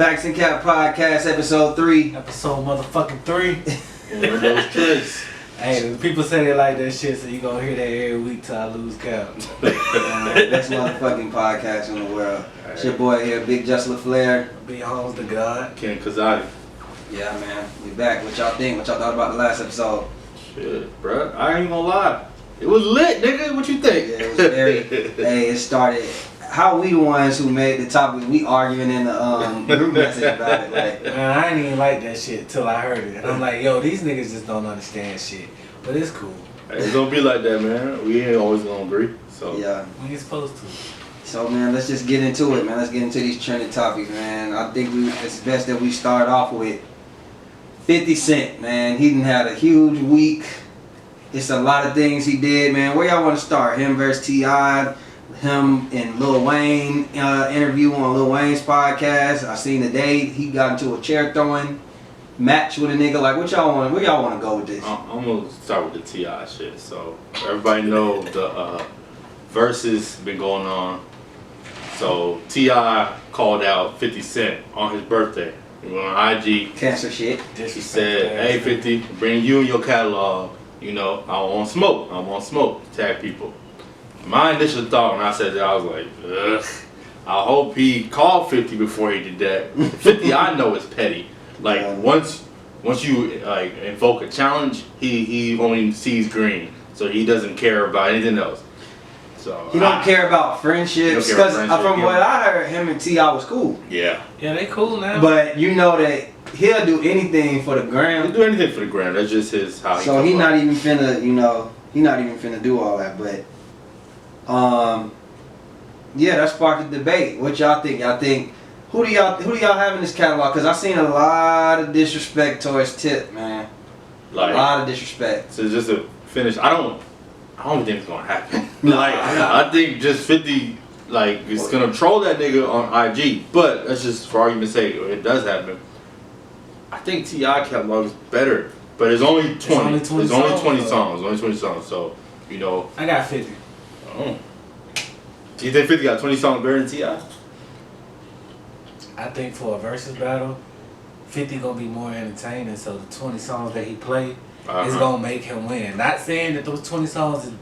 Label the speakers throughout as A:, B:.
A: Facts and Cap Podcast, episode 3.
B: Episode motherfucking 3.
C: One of those tricks.
B: Hey, people say they like that shit, so you gonna hear that every week till I lose count.
A: Best motherfucking podcast in the world. It's your boy here, Big Just LaFlair.
B: Be Holmes the God.
C: Ken Kazadi.
A: Yeah, man. We back. What y'all think? What y'all thought about the last episode?
C: Shit, bruh. I ain't gonna lie. It was lit, nigga. What you think?
A: Yeah, it was very... Hey, it started... How we the ones who made the topic? We arguing in the group message about it. Like,
B: Man, I ain't even like that shit till I heard it. And I'm like, yo, these niggas just don't understand shit. But it's cool.
C: Hey, it's gonna be like that, man. We ain't always gonna agree. So
A: yeah.
B: We ain't supposed to.
A: So, man, let's just get into it, man. Let's get into these trending topics, man. I think it's best that we start off with 50 Cent, man. He done had a huge week. It's a lot of things he did, man. Where y'all want to start? Him versus T.I., him and Lil Wayne interview on Lil Wayne's podcast. I seen the day he got into a chair throwing match with a nigga. Like, what y'all want? Where y'all want to go with this?
C: I'm gonna start with the T.I. shit. So everybody know the verses been going on. So T.I. called out 50 Cent on his birthday. He went on IG.
A: Cancer shit.
C: He said, "Hey 50, bring you and your catalog. You know, I want smoke. I want smoke. Tag people." My initial thought when I said that, I was like, ugh. I hope he called 50 before he did that. 50, I know is petty. Like once you like invoke a challenge, he only sees green, so he doesn't care about anything else. So
A: He don't care about friendships, because from what I heard, him and T.I. was cool.
C: Yeah.
B: Yeah, they cool now.
A: But you know that he'll do anything for the gram.
C: He'll do anything for the gram. That's just his how he.
A: So he not even finna, he not even finna do all that. But yeah, that sparked a debate. What y'all think? Y'all think who do y'all have in this catalog? Because I seen a lot of disrespect towards Tip, man.
C: Like,
A: a lot of disrespect.
C: So just to finish, I don't think it's gonna happen.
A: No,
C: like I think just 50 like is gonna troll that nigga on IG. But that's just for argument's sake, if it does happen. I think T.I. catalog is better, but it's only 20. It's only 20 songs. Only 20 songs. So
B: I got 50.
C: Oh. Do you think 50 got 20 songs better than T.I.?
B: I think for a versus battle, 50 gonna be more entertaining. So the 20 songs that he played is gonna make him win. Not saying that those 20 songs is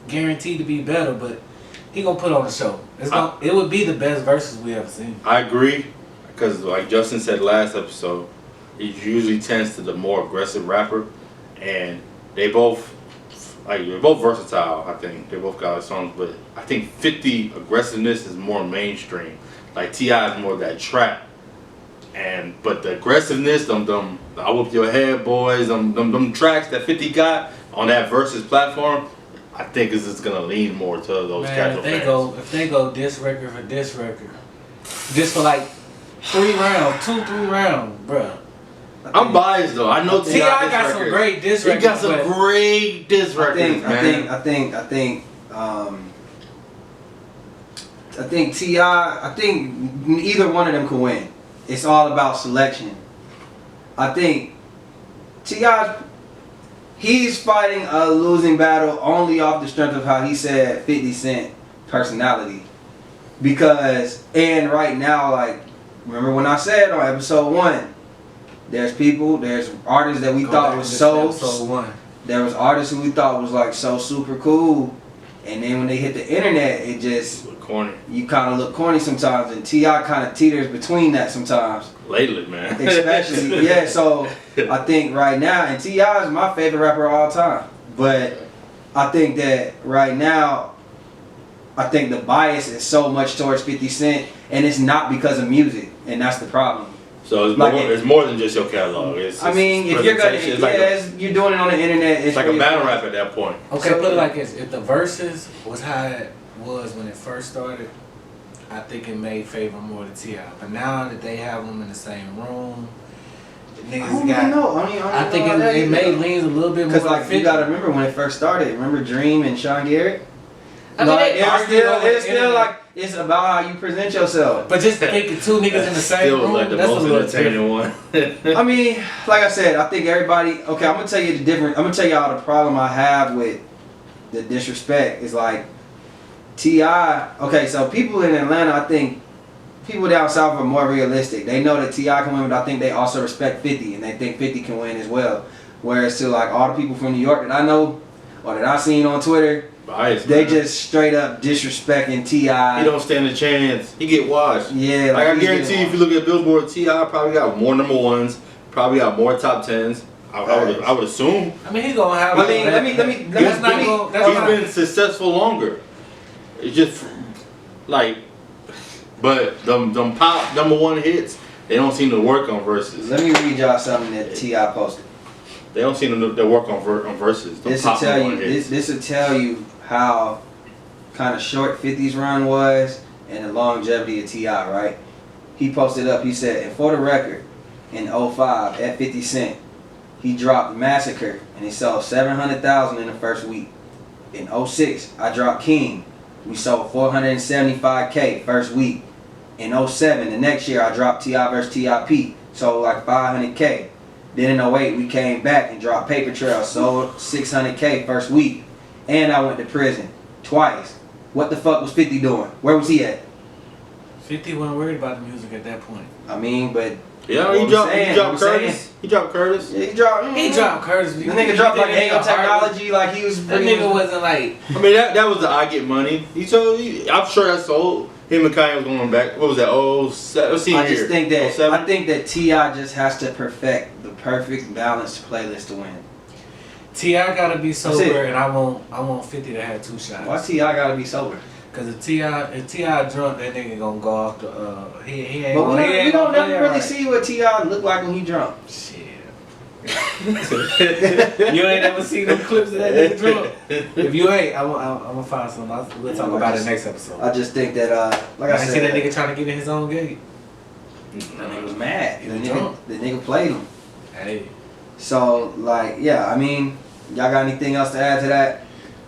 B: guaranteed to be better, but he gonna put on a show. It would be the best versus we ever seen.
C: I agree, because like Justin said last episode, he usually tends to the more aggressive rapper, and they're both versatile. I think they both got songs, but I think 50 aggressiveness is more mainstream. Like T.I. is more of that trap, but the aggressiveness, them I whoop your head boys, them tracks that 50 got on that versus platform, I think is just gonna lean more to those casual fans.
B: If they go diss record for diss record, just for like 3 rounds, 2-3 rounds, bruh.
C: I'm biased though. I know
B: T.I. got some great diss records.
C: He got some great diss records, man.
A: I think T.I. I think either one of them can win. It's all about selection. I think T.I. he's fighting a losing battle only off the strength of how he said 50 Cent personality. And right now, like, remember when I said on episode 1, there's artists that we thought was there was artists who we thought was like so super cool, and then when they hit the internet, it just
C: look corny.
A: You kind of look corny sometimes, and T.I. kind of teeters between that sometimes.
C: Lately, man.
A: Especially, yeah. So I think right now, and T.I. is my favorite rapper of all time, but I think that right now, I think the bias is so much towards 50 Cent, and it's not because of music, and that's the problem.
C: So it's more than just your catalog.
A: If you're you're doing it on the internet,
C: it's like a battle rap at that point.
B: Okay, put it like this: if the verses was how it was when it first started, I think it may favor more to T.I. But now that they have them in the same room, the niggas I think it may lean a little bit more.
A: Because like you gotta remember when it first started. Remember Dream and Sean Garrett? It's still like it's about how you present yourself.
B: But just thinking 2 niggas in the same room,
C: like the
B: that's
C: most
B: a little
C: entertaining one.
A: I mean, like I said, I think everybody. Okay, I'm gonna tell you y'all the problem I have with the disrespect is like T.I. Okay, so people in Atlanta, I think people down south are more realistic. They know that T.I. can win, but I think they also respect 50, and they think 50 can win as well. Whereas to like all the people from New York that I know or that I seen on Twitter,
C: bias,
A: they
C: man.
A: just straight up disrespecting T.I.
C: He don't stand a chance. He get washed.
A: Yeah,
C: Like I
A: he's
C: guarantee
A: getting
C: if you look at Billboard, T.I. probably got more number ones, probably got more top tens. I would assume.
B: I mean, he's gonna have.
A: I mean, let me.
B: That's not gonna. That's
C: He's
B: not.
C: been successful longer. It's just like, but them pop number one hits, they don't seem to work on verses.
A: Let me read y'all something that T.I. posted.
C: They don't seem to work on verses. Them
A: This will
C: pop
A: tell
C: number
A: you.
C: one hits.
A: This will tell you how kind of short 50's run was and the longevity of T.I. Right? He posted up. He said, and for the record, in 05 at 50 Cent, he dropped Massacre and he sold 700,000 in the first week. In 06, I dropped King. We sold 475K first week. In 07, the next year, I dropped T.I. vs. T.I.P. Sold like 500K. Then in 08, we came back and dropped Paper Trail. Sold 600K first week. And I went to prison twice. What the fuck was 50 doing? Where was he at?
B: 50 wasn't worried about the music at that point.
A: I mean, but
C: Yeah,
A: what
C: he
A: I'm
C: dropped
A: saying.
C: Curtis. He dropped Curtis.
A: Yeah, he dropped.
B: He dropped Curtis.
A: The nigga dropped like Angle Technology, like he was.
B: That nigga wasn't like.
C: I mean, that was the I Get Money. I'm sure that's sold. Him and Kanye was going back. What was that?
A: I just think that T.I. just has to perfect the perfect balanced playlist to win.
B: T.I. gotta be
A: That's it.
B: sober, and I want 50 to have 2 shots.
A: Why T.I. gotta be sober?
B: Cause if T.I. drunk, that nigga gonna go off the. He ain't
A: But
B: gonna.
A: we don't
B: play
A: never
B: it
A: really
B: right.
A: see what T.I. look like when he drunk.
B: Shit. You ain't never seen them clips of that nigga drunk. If you ain't, I'm gonna find some. We'll talk about it next episode.
A: I just think that, like I
B: I
A: said,
B: see that nigga trying to get in his own gate.
A: that nigga was mad.
B: He was drunk.
A: The nigga played him.
B: Hey.
A: So, like, yeah, I mean, y'all got anything else to add to that?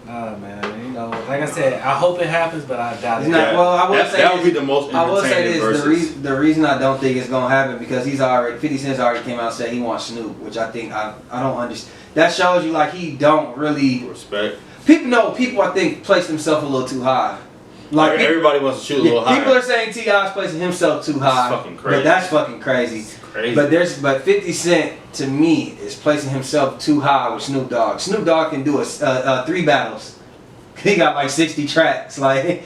B: Nah, man. You know, like I said, I hope it happens, but I doubt
A: It's
B: it.
A: not- well, I will say
C: that would
A: this.
C: be the most
A: I will say
C: entertaining
A: this:
C: verses.
A: the reason I don't think it's gonna happen because 50 Cent's already came out and said he wants Snoop, which I think I don't understand. That shows you like he don't really
C: Respect.
A: people I think place themselves a little too high. Like
C: Everybody wants to shoot a little higher.
A: people are saying T.I.'s placing himself too high.
C: fucking crazy.
A: But that's fucking crazy.
C: It's crazy.
A: But 50 Cent to me is placing himself too high with Snoop Dogg. Snoop Dogg can do 3 battles. He got like 60 tracks. Like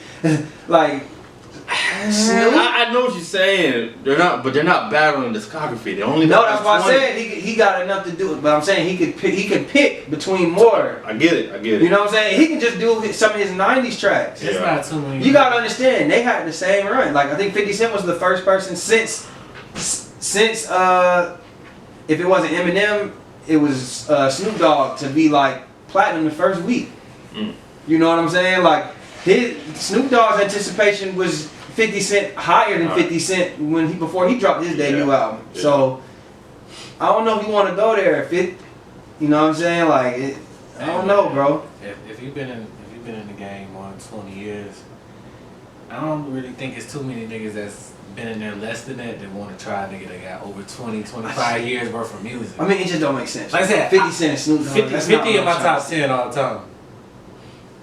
A: Snoop.
C: I know what you're saying. They're not battling discography. They only.
A: No, that's why I
C: 20.
A: said he got enough to do it. But I'm saying he could pick between more.
C: I get it.
A: You know what I'm saying? He can just do some of his 90s tracks.
B: It's
C: Yeah.
B: not too many.
A: You gotta understand, they had the same run. Like I think 50 Cent was the first person since if it wasn't Eminem, it was Snoop Dogg to be like platinum the first week.
C: Mm.
A: You know what I'm saying? Like Snoop Dogg's anticipation was 50 Cent higher than 50 Cent before he dropped his debut album.
C: Yeah.
A: So I don't know if you want to go there. You know what I'm saying? Like I don't know, bro.
B: If you've been in the game more than 20 years, I don't really think it's too many niggas that's been in there less than that want to try a nigga that got over 20, 25 years worth of music.
A: I mean, it just don't make sense.
B: Like I said,
A: 50 Cent and Snoop Dogg.
B: 50,
A: that's
B: 50
A: not
B: in
A: what
B: my
A: I'm trying
B: top
A: to say.
B: 10 all the time.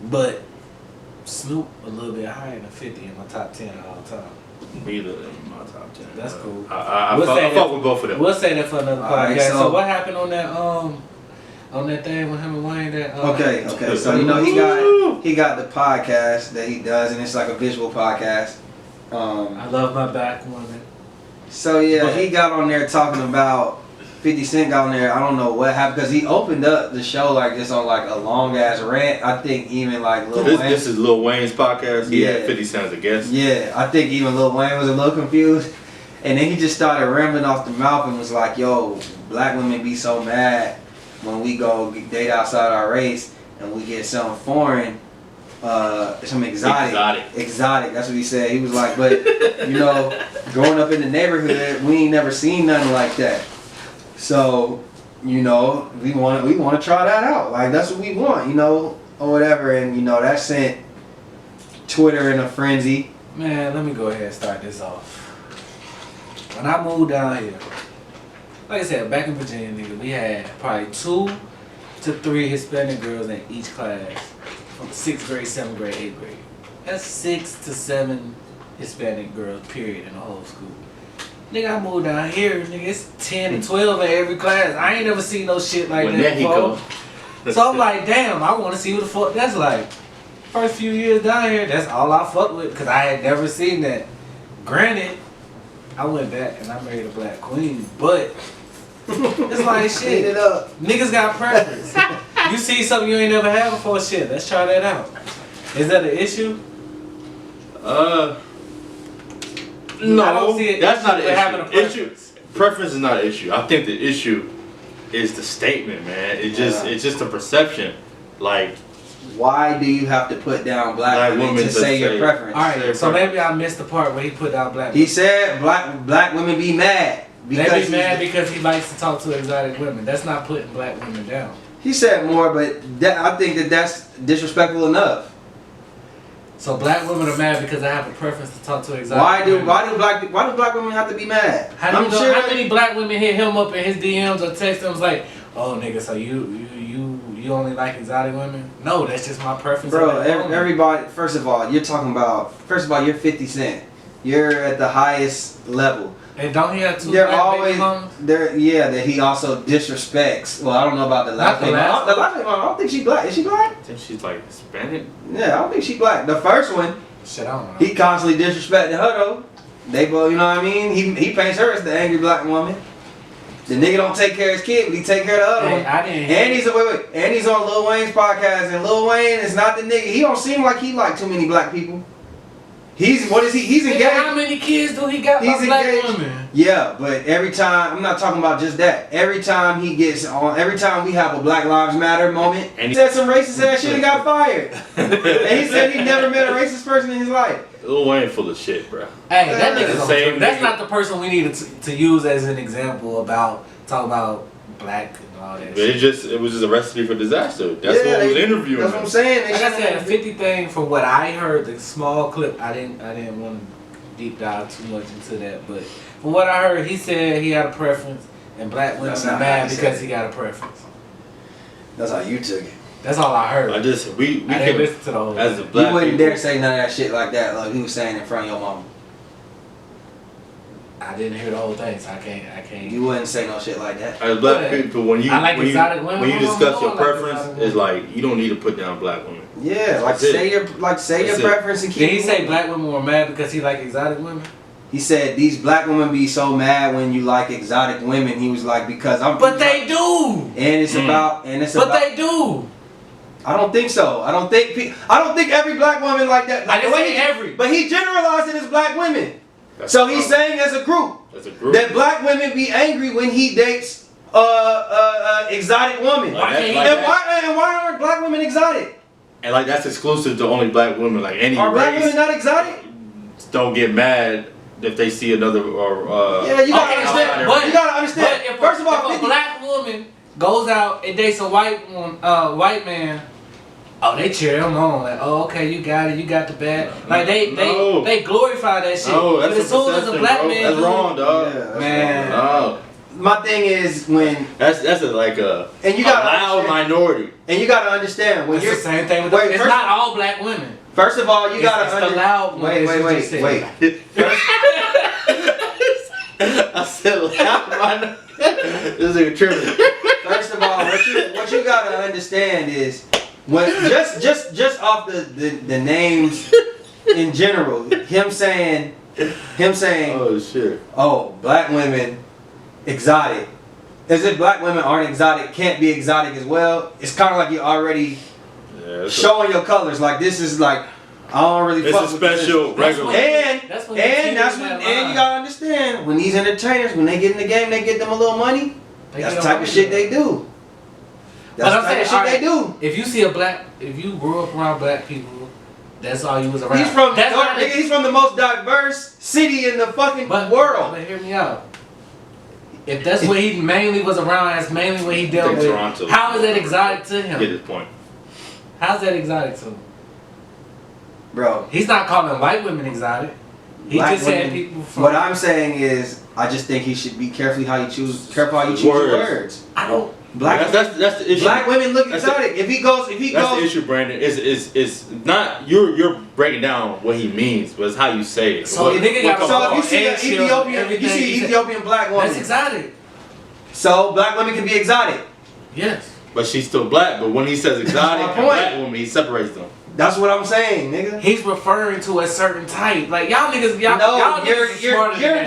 B: But Snoop a little bit higher than 50 in my top 10 all the time.
C: Neither in my top 10.
B: That's cool.
C: I
B: We'll say
C: fuck
B: that-
C: with both of them.
B: We'll say that for another
A: Alright,
B: podcast.
A: so-
B: So what happened on that thing with him and Wayne?
A: Okay. So you know he got the podcast that he does, and it's like a visual podcast.
B: I love my back woman.
A: So yeah, he got on there talking about 50 Cent got on there. I don't know what happened because he opened up the show like this on like a long ass rant. I think even like Lil Wayne.
C: This is Lil Wayne's podcast. He had
A: Yeah.
C: 50 Cent as a guest.
A: Yeah, I think even Lil Wayne was a little confused. And then he just started rambling off the mouth and was like, yo, black women be so mad when we go date outside our race and we get something foreign, some exotic. That's what he said. He was like, but, you know, growing up in the neighborhood, we ain't never seen nothing like that. So, you know, we want to try that out. Like, that's what we want, you know, or whatever. And, you know, that sent Twitter in a frenzy.
B: Man, let me go ahead and start this off. When I moved down here, like I said, back in Virginia, nigga, we had probably 2 to 3 Hispanic girls in each class from 6th grade, 7th grade, 8th grade. That's 6 to 7 Hispanic girls, period, in the whole school. Nigga, I moved down here, nigga, it's 10 and 12 in every class. I ain't never seen no shit like that before. So I'm like, damn, I want to see what the fuck that's like. First few years down here, that's all I fuck with, because I had never seen that. Granted, I went back and I married a black queen, but it's like shit.
A: It up.
B: Niggas got preference. You see something you ain't never had before, shit, let's try that out. Is that an issue?
C: No,
B: I don't see an
C: that's
B: issue
C: not
B: with having a
C: an
B: preference.
C: issue. Preference is not an issue. I think the issue is the statement, man. It's just a perception. Like,
A: why do you have to put down black women to say your preference?
B: Alright, so maybe I missed the part where he put down black women.
A: He said black women be mad.
B: They be mad because he likes to talk to exotic women. That's not putting black women down.
A: He said more, but I think that's disrespectful enough.
B: So black women are mad because I have a preference to talk to exotic women.
A: Why do black women have to be mad?
B: How many black women hit him up in his DMs or text him was like, oh nigga, so you only like exotic women? No, that's just my preference.
A: Bro, everybody. First of all, you're 50 Cent. You're at the highest level.
B: And don't he have two
A: They're
B: black
A: always
B: baby mamas?
A: that he also disrespects. Well, I don't know about the last baby mama. The last baby mama, I don't think she's black. Is she black?
C: I think she's like Hispanic.
A: Yeah, I don't think she's black. The first one,
B: Shit, I don't know.
A: he constantly disrespected her though. They both, you know what I mean? He paints her as the angry black woman. The nigga don't take care of his kid, but he take care of the other one.
B: I didn't hear
A: And he's on Lil Wayne's podcast, and Lil Wayne is not the nigga. He don't seem like he like too many black people. He's engaged.
B: How many kids do he got by black women?
A: Yeah, but every time, I'm not talking about just that. Every time we have a Black Lives Matter moment, and he said some racist ass shit and got fired. And he said he never met a racist person in his life.
C: Lil Wayne full of shit, bro.
B: Hey, that nigga's
C: the same
B: that's
C: nigga.
B: not the person we needed to use as an example about talk about black and all that
C: But
B: shit.
C: it was just a recipe for disaster. That's what I was interviewing.
A: That's what I'm saying.
B: Like I said, 50 thing from what I heard, the small clip, I didn't want to deep dive too much into that, but from what I heard, he said he had a preference, and black women
A: That's
B: are
A: not
B: mad
A: how he
B: because
A: said
B: he got a preference.
A: That's how you took it.
B: That's all I heard.
C: we
B: I didn't
C: can
B: listen to the whole
C: as
B: thing.
C: a black
A: You wouldn't
C: people,
A: dare say none of that shit like that, like he was saying in front of your mama.
B: I didn't hear the whole thing, so I can't.
A: You wouldn't say no shit like that.
C: As black
B: But
C: people, when you
B: I like exotic women.
C: when you
B: My
C: discuss
B: mama
C: your
B: like exotic
C: preference,
B: women.
C: it's like you don't need to put down black women.
A: Yeah, like
C: That's it.
A: say your
C: That's it.
A: preference and keep
B: Did he
A: it
B: say
A: moving.
B: black women were mad because he like exotic women?
A: He said these black women be so mad when you like exotic women. He was like, because I'm.
B: But they do.
A: And it's about.
B: But they do.
A: I don't think so. I don't think every black woman like that.
B: I didn't
A: The way
B: say every.
A: But he generalized it as black women.
C: That's
A: So
C: the
A: he's
C: problem.
A: saying as a group
C: As a group.
A: that black women be angry when he dates exotic woman.
C: Like
B: can't
C: that-
B: he-
A: And why aren't black women exotic?
C: And like that's exclusive to only black women. Like any
A: Are black
C: race
A: women not exotic?
C: don't get mad if they see another or
A: Yeah, you gotta
B: Okay,
A: understand.
B: but-
A: You gotta understand.
B: But if
A: First of all,
B: if a
A: 50
B: black woman goes out and dates a white man, oh, they cheer him on. Like, oh, okay, you got it, you got the bag. Like
C: No.
B: they glorify that shit.
C: No,
B: But
C: that's
B: as soon as a black
C: bro.
B: man
C: That's
B: do,
C: wrong, dog.
A: Yeah, that's
B: Man.
C: No,
A: My thing is when
C: that's like a
A: and you
C: a
A: gotta
C: loud
A: understand,
C: minority.
A: and you gotta understand when
B: it's
A: you're
B: the same thing with
A: Wait,
B: it's
A: first-
B: not all black women.
A: first of all you gotta
B: It's the loud one,
A: wait
B: as you just said.
A: wait.
C: I said loud minority. This nigga tripping.
A: First of all, what you gotta understand is when just off the names in general, him saying,
C: Oh shit.
A: oh, black women exotic. As if black women aren't exotic, can't be exotic as well. It's kind of like you're already
C: Yeah,
A: showing your colors. Like this is like I don't really.
C: it's
A: fuck
C: a
A: with this.
C: special
B: That's
C: regular.
B: what-
A: And
B: That's when
A: and
B: you
A: that's
B: see
A: when
B: that
A: and
B: line.
A: you gotta understand when these entertainers when they get in the game they get them a little money.
B: They
A: That's the
B: get
A: type
B: on
A: of shit
B: money.
A: they do.
B: But
A: That's
B: I'm
A: the type of
B: saying,
A: shit they do.
B: If you see if you grew up around black people, that's all you was around.
A: He's from
B: that's not
A: nigga, he's from the most diverse city in the fucking world.
B: But hear me out. If that's what he mainly was around, that's mainly what he dealt
C: think
B: with.
C: Toronto.
B: How is that exotic to
C: Get
B: him?
C: his point.
B: How's that exotic to him?
A: Bro,
B: He's not calling white women exotic. He
A: black
B: just said
A: women-
B: people from.
A: what I'm saying is I just think he should be careful how you choose your words.
B: I don't.
C: That's the issue.
A: Black women look
C: That's
A: exotic. If he goes,
C: That's the issue, Brandon. Is not you're breaking down what he means, but it's how you say it.
B: So if
A: you see an Ethiopian black woman,
B: that's exotic.
A: So black women can be exotic.
B: Yes.
C: But she's still black. But when he says exotic
A: That's
C: and
A: my point.
C: black woman, he separates them.
A: That's what I'm saying, nigga.
B: He's referring to a certain type. Like y'all niggas, y'all
A: you're
B: smarter than that.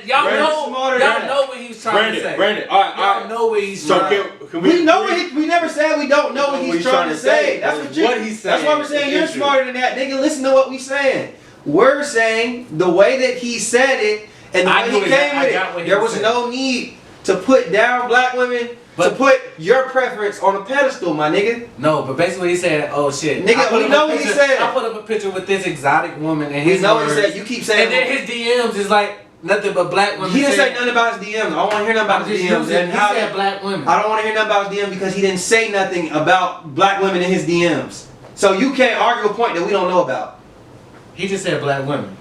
B: Y'all know what he's trying to say.
C: Brandon, all right.
B: Know what he's trying to say.
A: We know what we never said we don't know what he's trying to say. That's what
C: he's saying.
A: That's why we're saying you're smarter than that, nigga. Listen to what we saying. We're saying the way that he said it and the way he came with it. There was no need to put down black women. To put your preference on a pedestal, my nigga.
B: No, but basically he said, "Oh shit,
A: nigga." We know what he said.
B: I put up a picture with this exotic woman, and
A: we know what he said. You keep saying,
B: and then his DMs is like nothing but black women.
A: He didn't say nothing about his DMs. I don't want to hear nothing about his DMs.
B: He said black women.
A: I don't want to hear nothing about his DMs because he didn't say nothing about black women in his DMs. So you can't argue a point that we don't know about.
B: He just said black women.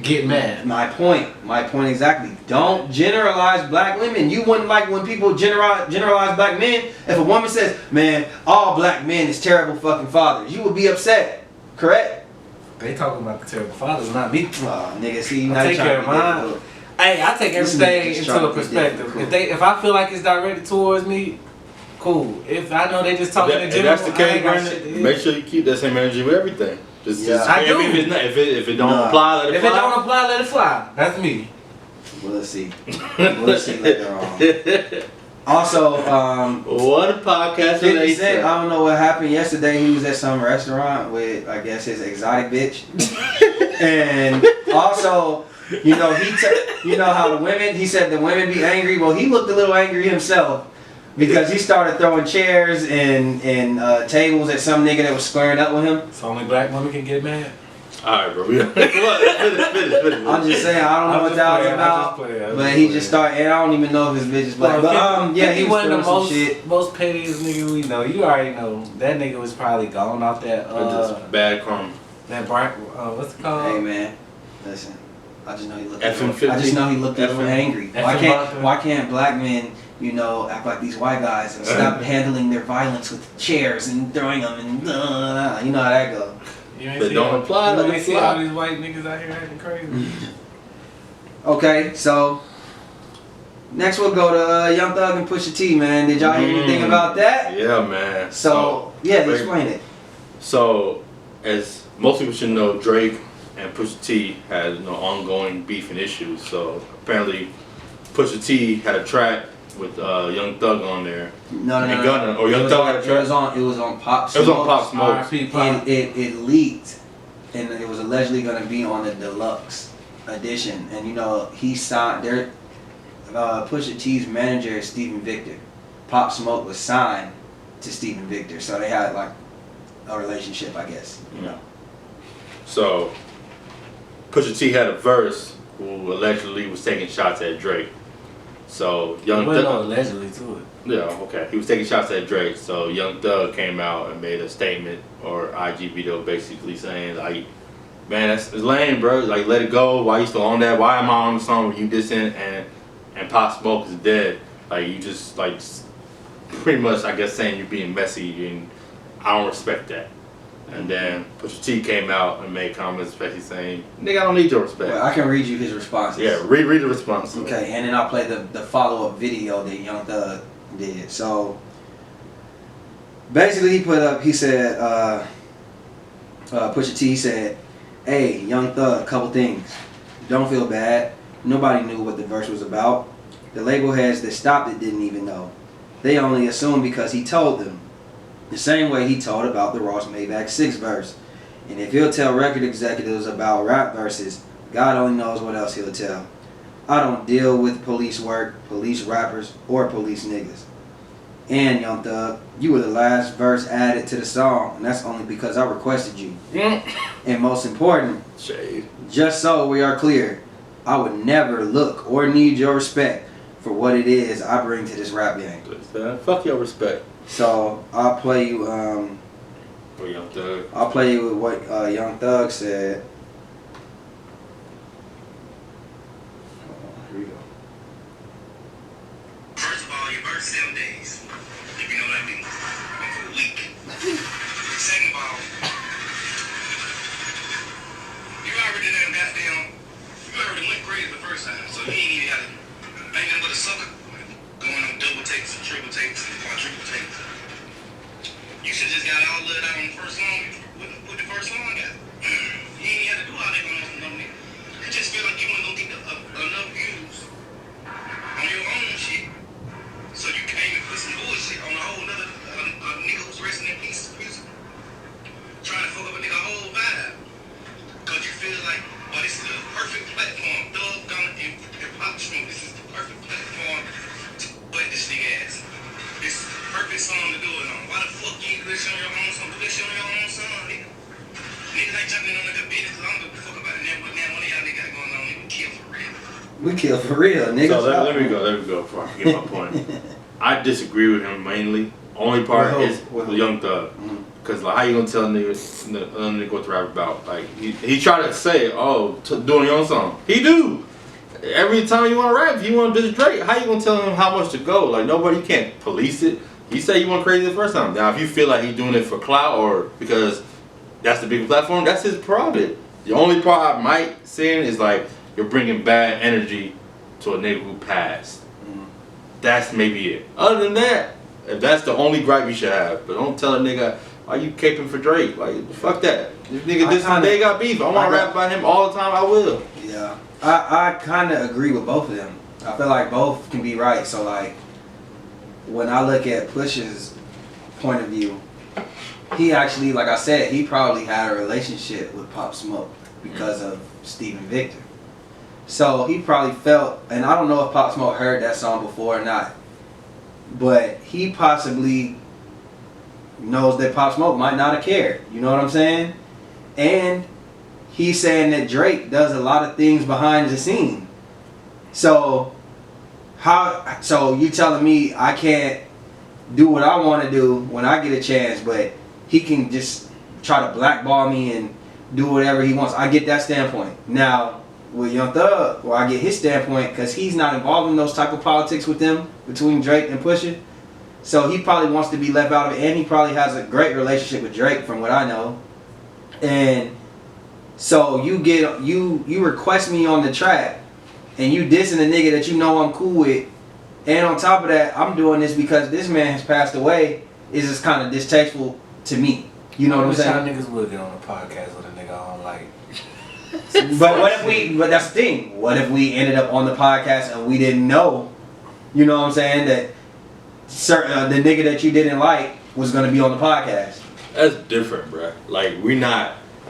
B: Get mad.
A: My point exactly. Don't generalize black women. You wouldn't like when people generalize black men. If a woman says, man, all black men is terrible fucking fathers, you would be upset. Correct?
B: They talking about the terrible fathers, not me.
A: Oh, nigga, see, you
B: I take care of mine. Hey, I take everything into a perspective. Cool. If I feel like it's directed towards me, cool. If I know they just talking in general,
C: if that's the case, Brandon, make sure you keep that same energy with everything.
B: I do.
C: If it don't apply, let it fly.
B: If it don't apply, let it fly. That's me.
A: We'll see. We'll see later on. Also,
C: what a podcast
A: 50 Cent, I don't know what happened yesterday. He was at some restaurant with, I guess, his exotic bitch. And also, you know, you know how the women, he said the women be angry. Well, he looked a little angry himself. Because he started throwing chairs and tables at some nigga that was squaring up with him.
B: So only black women can get mad?
C: Alright, bro.
A: I'm just saying, I don't know what that was about. But he just started, and I don't even know if his bitch is black. But yeah, he was
B: one of the
A: some shit.
B: most pettiest niggas we know. You already know. That nigga was probably gone off that,
C: just bad karma.
B: That bright, what's it called?
A: Hey man, listen. I just know he looked a little angry. Why can't black men, you know, act like these white guys and stop handling their violence with chairs and throwing them and you know how that go.
B: You ain't see all these white niggas out here acting crazy.
A: Okay, so next we'll go to Young Thug and Pusha T, man. Did y'all hear anything about that?
C: Yeah, man.
A: So yeah, explain it.
C: So as most people should know, Drake and Pusha T had ongoing beef and issues. So apparently Pusha T had a track with Young Thug on there.
A: No.
C: Or Young Thug had a track.
A: It was on Pop Smoke.
C: It was on Pop Smoke.
A: It leaked, and it was allegedly going to be on the deluxe edition. And you know he signed there. Pusha T's manager is Steven Victor. Pop Smoke was signed to Steven Victor, so they had like a relationship, I guess. You know.
C: So Pusha T had a verse who allegedly was taking shots at Drake. So Young Thug
B: allegedly to it.
C: Yeah, okay. He was taking shots at Drake. So Young Thug came out and made a statement or IG video basically saying like, man, that's lame, bro. Like, let it go. Why you still on that? Why am I on the song with you dissing and Pop Smoke is dead? Like, you just like pretty much, I guess, saying you're being messy and I don't respect that. And then Pusha T came out and made comments basically saying, nigga, I don't need your respect.
A: Well, I can read you his responses.
C: Yeah, read the response.
A: Okay, and then I'll play the follow-up video that Young Thug did. So, basically he said, Pusha T said, hey, Young Thug, couple things. Don't feel bad. Nobody knew what the verse was about. The label heads that stopped it didn't even know. They only assumed because he told them. The same way he told about the Ross Maybach 6 verse. And if he'll tell record executives about rap verses, God only knows what else he'll tell. I don't deal with police work, police rappers, or police niggas. And Young Thug, you were the last verse added to the song, and that's only because I requested you. And most important,
C: shade. Just
A: so we are clear, I would never look or need your respect for what it is I bring to this rap game.
C: Fuck your respect.
A: So I'll play you.
C: For Young Thug.
A: I'll play you with what Young Thug said. Here we go.
D: First of first 7 days. If you know what I mean. For a week. Second of all, you already went crazy the first time, so you ain't even got to make them with a sucker. Going on double takes and triple takes and quadruple takes. You should just got all of that on the first song with the first song out. You ain't had to do all that on no nigga. You just feel like you wasn't gonna get enough views on your own shit. So you came and put some bullshit on a whole nother nigga who's resting in peace music. Trying to fuck up a nigga whole vibe. Cause you feel like, well, this is the perfect platform. Thug Gunna and Pop Smoke. This is the perfect platform to butt this nigga ass. This is the perfect song to do it on. Why the fuck you ain't do this on your own song? Do this shit on your own song, nigga. Niggas ain't jumping on the business cause I don't give a fuck about it now. But now one of y'all niggas got going on, nigga, kill for real.
A: We kill for real, nigga.
C: So let me go before I forget my point. I disagree with him mainly. Only part is with Young Thug. Cause like, how you gonna tell nigga what to rap about? Like he tried to say, doing your own song. He do. Every time you want to rap, if you want to diss Drake, how you gonna tell him how much to go? Like nobody can't police it. He said he went crazy the first time. Now if you feel like he's doing it for clout or because that's the big platform, that's his prerogative. The only part I might say is like you're bringing bad energy to a nigga who passed. That's maybe it. Other than that, if that's the only gripe you should have, but don't tell a nigga, why you caping for Drake? Like, fuck that. This nigga this time they got beef. I want to rap about him all the time, I will.
A: Yeah. I kind of agree with both of them. I feel like both can be right. So, like, when I look at Push's point of view, he actually, like I said, he probably had a relationship with Pop Smoke because of Steven Victor. So he probably felt, and I don't know if Pop Smoke heard that song before or not, but he possibly knows that Pop Smoke might not have cared. You know what I'm saying? And he's saying that Drake does a lot of things behind the scene. So you telling me I can't do what I want to do when I get a chance, but he can just try to blackball me and do whatever he wants. I get that standpoint. Now, with Young Thug, well, I get his standpoint because he's not involved in those type of politics with them between Drake and Pusha. So he probably wants to be left out of it, and he probably has a great relationship with Drake, from what I know. And so you request me on the track, and you dissing a nigga that you know I'm cool with, and on top of that, I'm doing this because this man has passed away. Is just kind of distasteful to me. You know what I'm saying?
B: Y'all niggas would get on a podcast with a nigga I don't like.
A: But what if but that's the thing. What if we ended up on the podcast and we didn't know, you know what I'm saying, that the nigga that you didn't like was going to be on the podcast?
C: That's different, bruh. Like,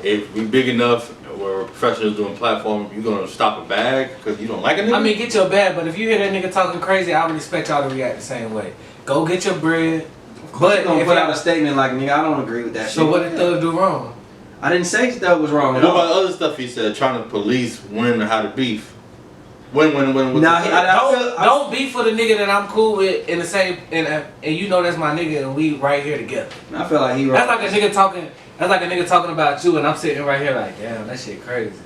C: if we big enough where we're professionals doing platform, you going to stop a bag because you don't like a nigga?
B: I mean, get your bag, but if you hear that nigga talking crazy, I would expect y'all to react the same way. Go get your bread.
A: But you're gonna put out a statement like, nigga, I don't agree with that shit.
B: So what did Thug do wrong?
A: I didn't say Thug was wrong.
C: What about other stuff he said, trying to police when and how to beef? When.
B: Don't beef for the nigga that I'm cool with in the same, and you know that's my nigga, and we right here together.
A: I feel like he wrong.
B: That's like a nigga talking about you, and I'm sitting right here like, damn, that shit crazy.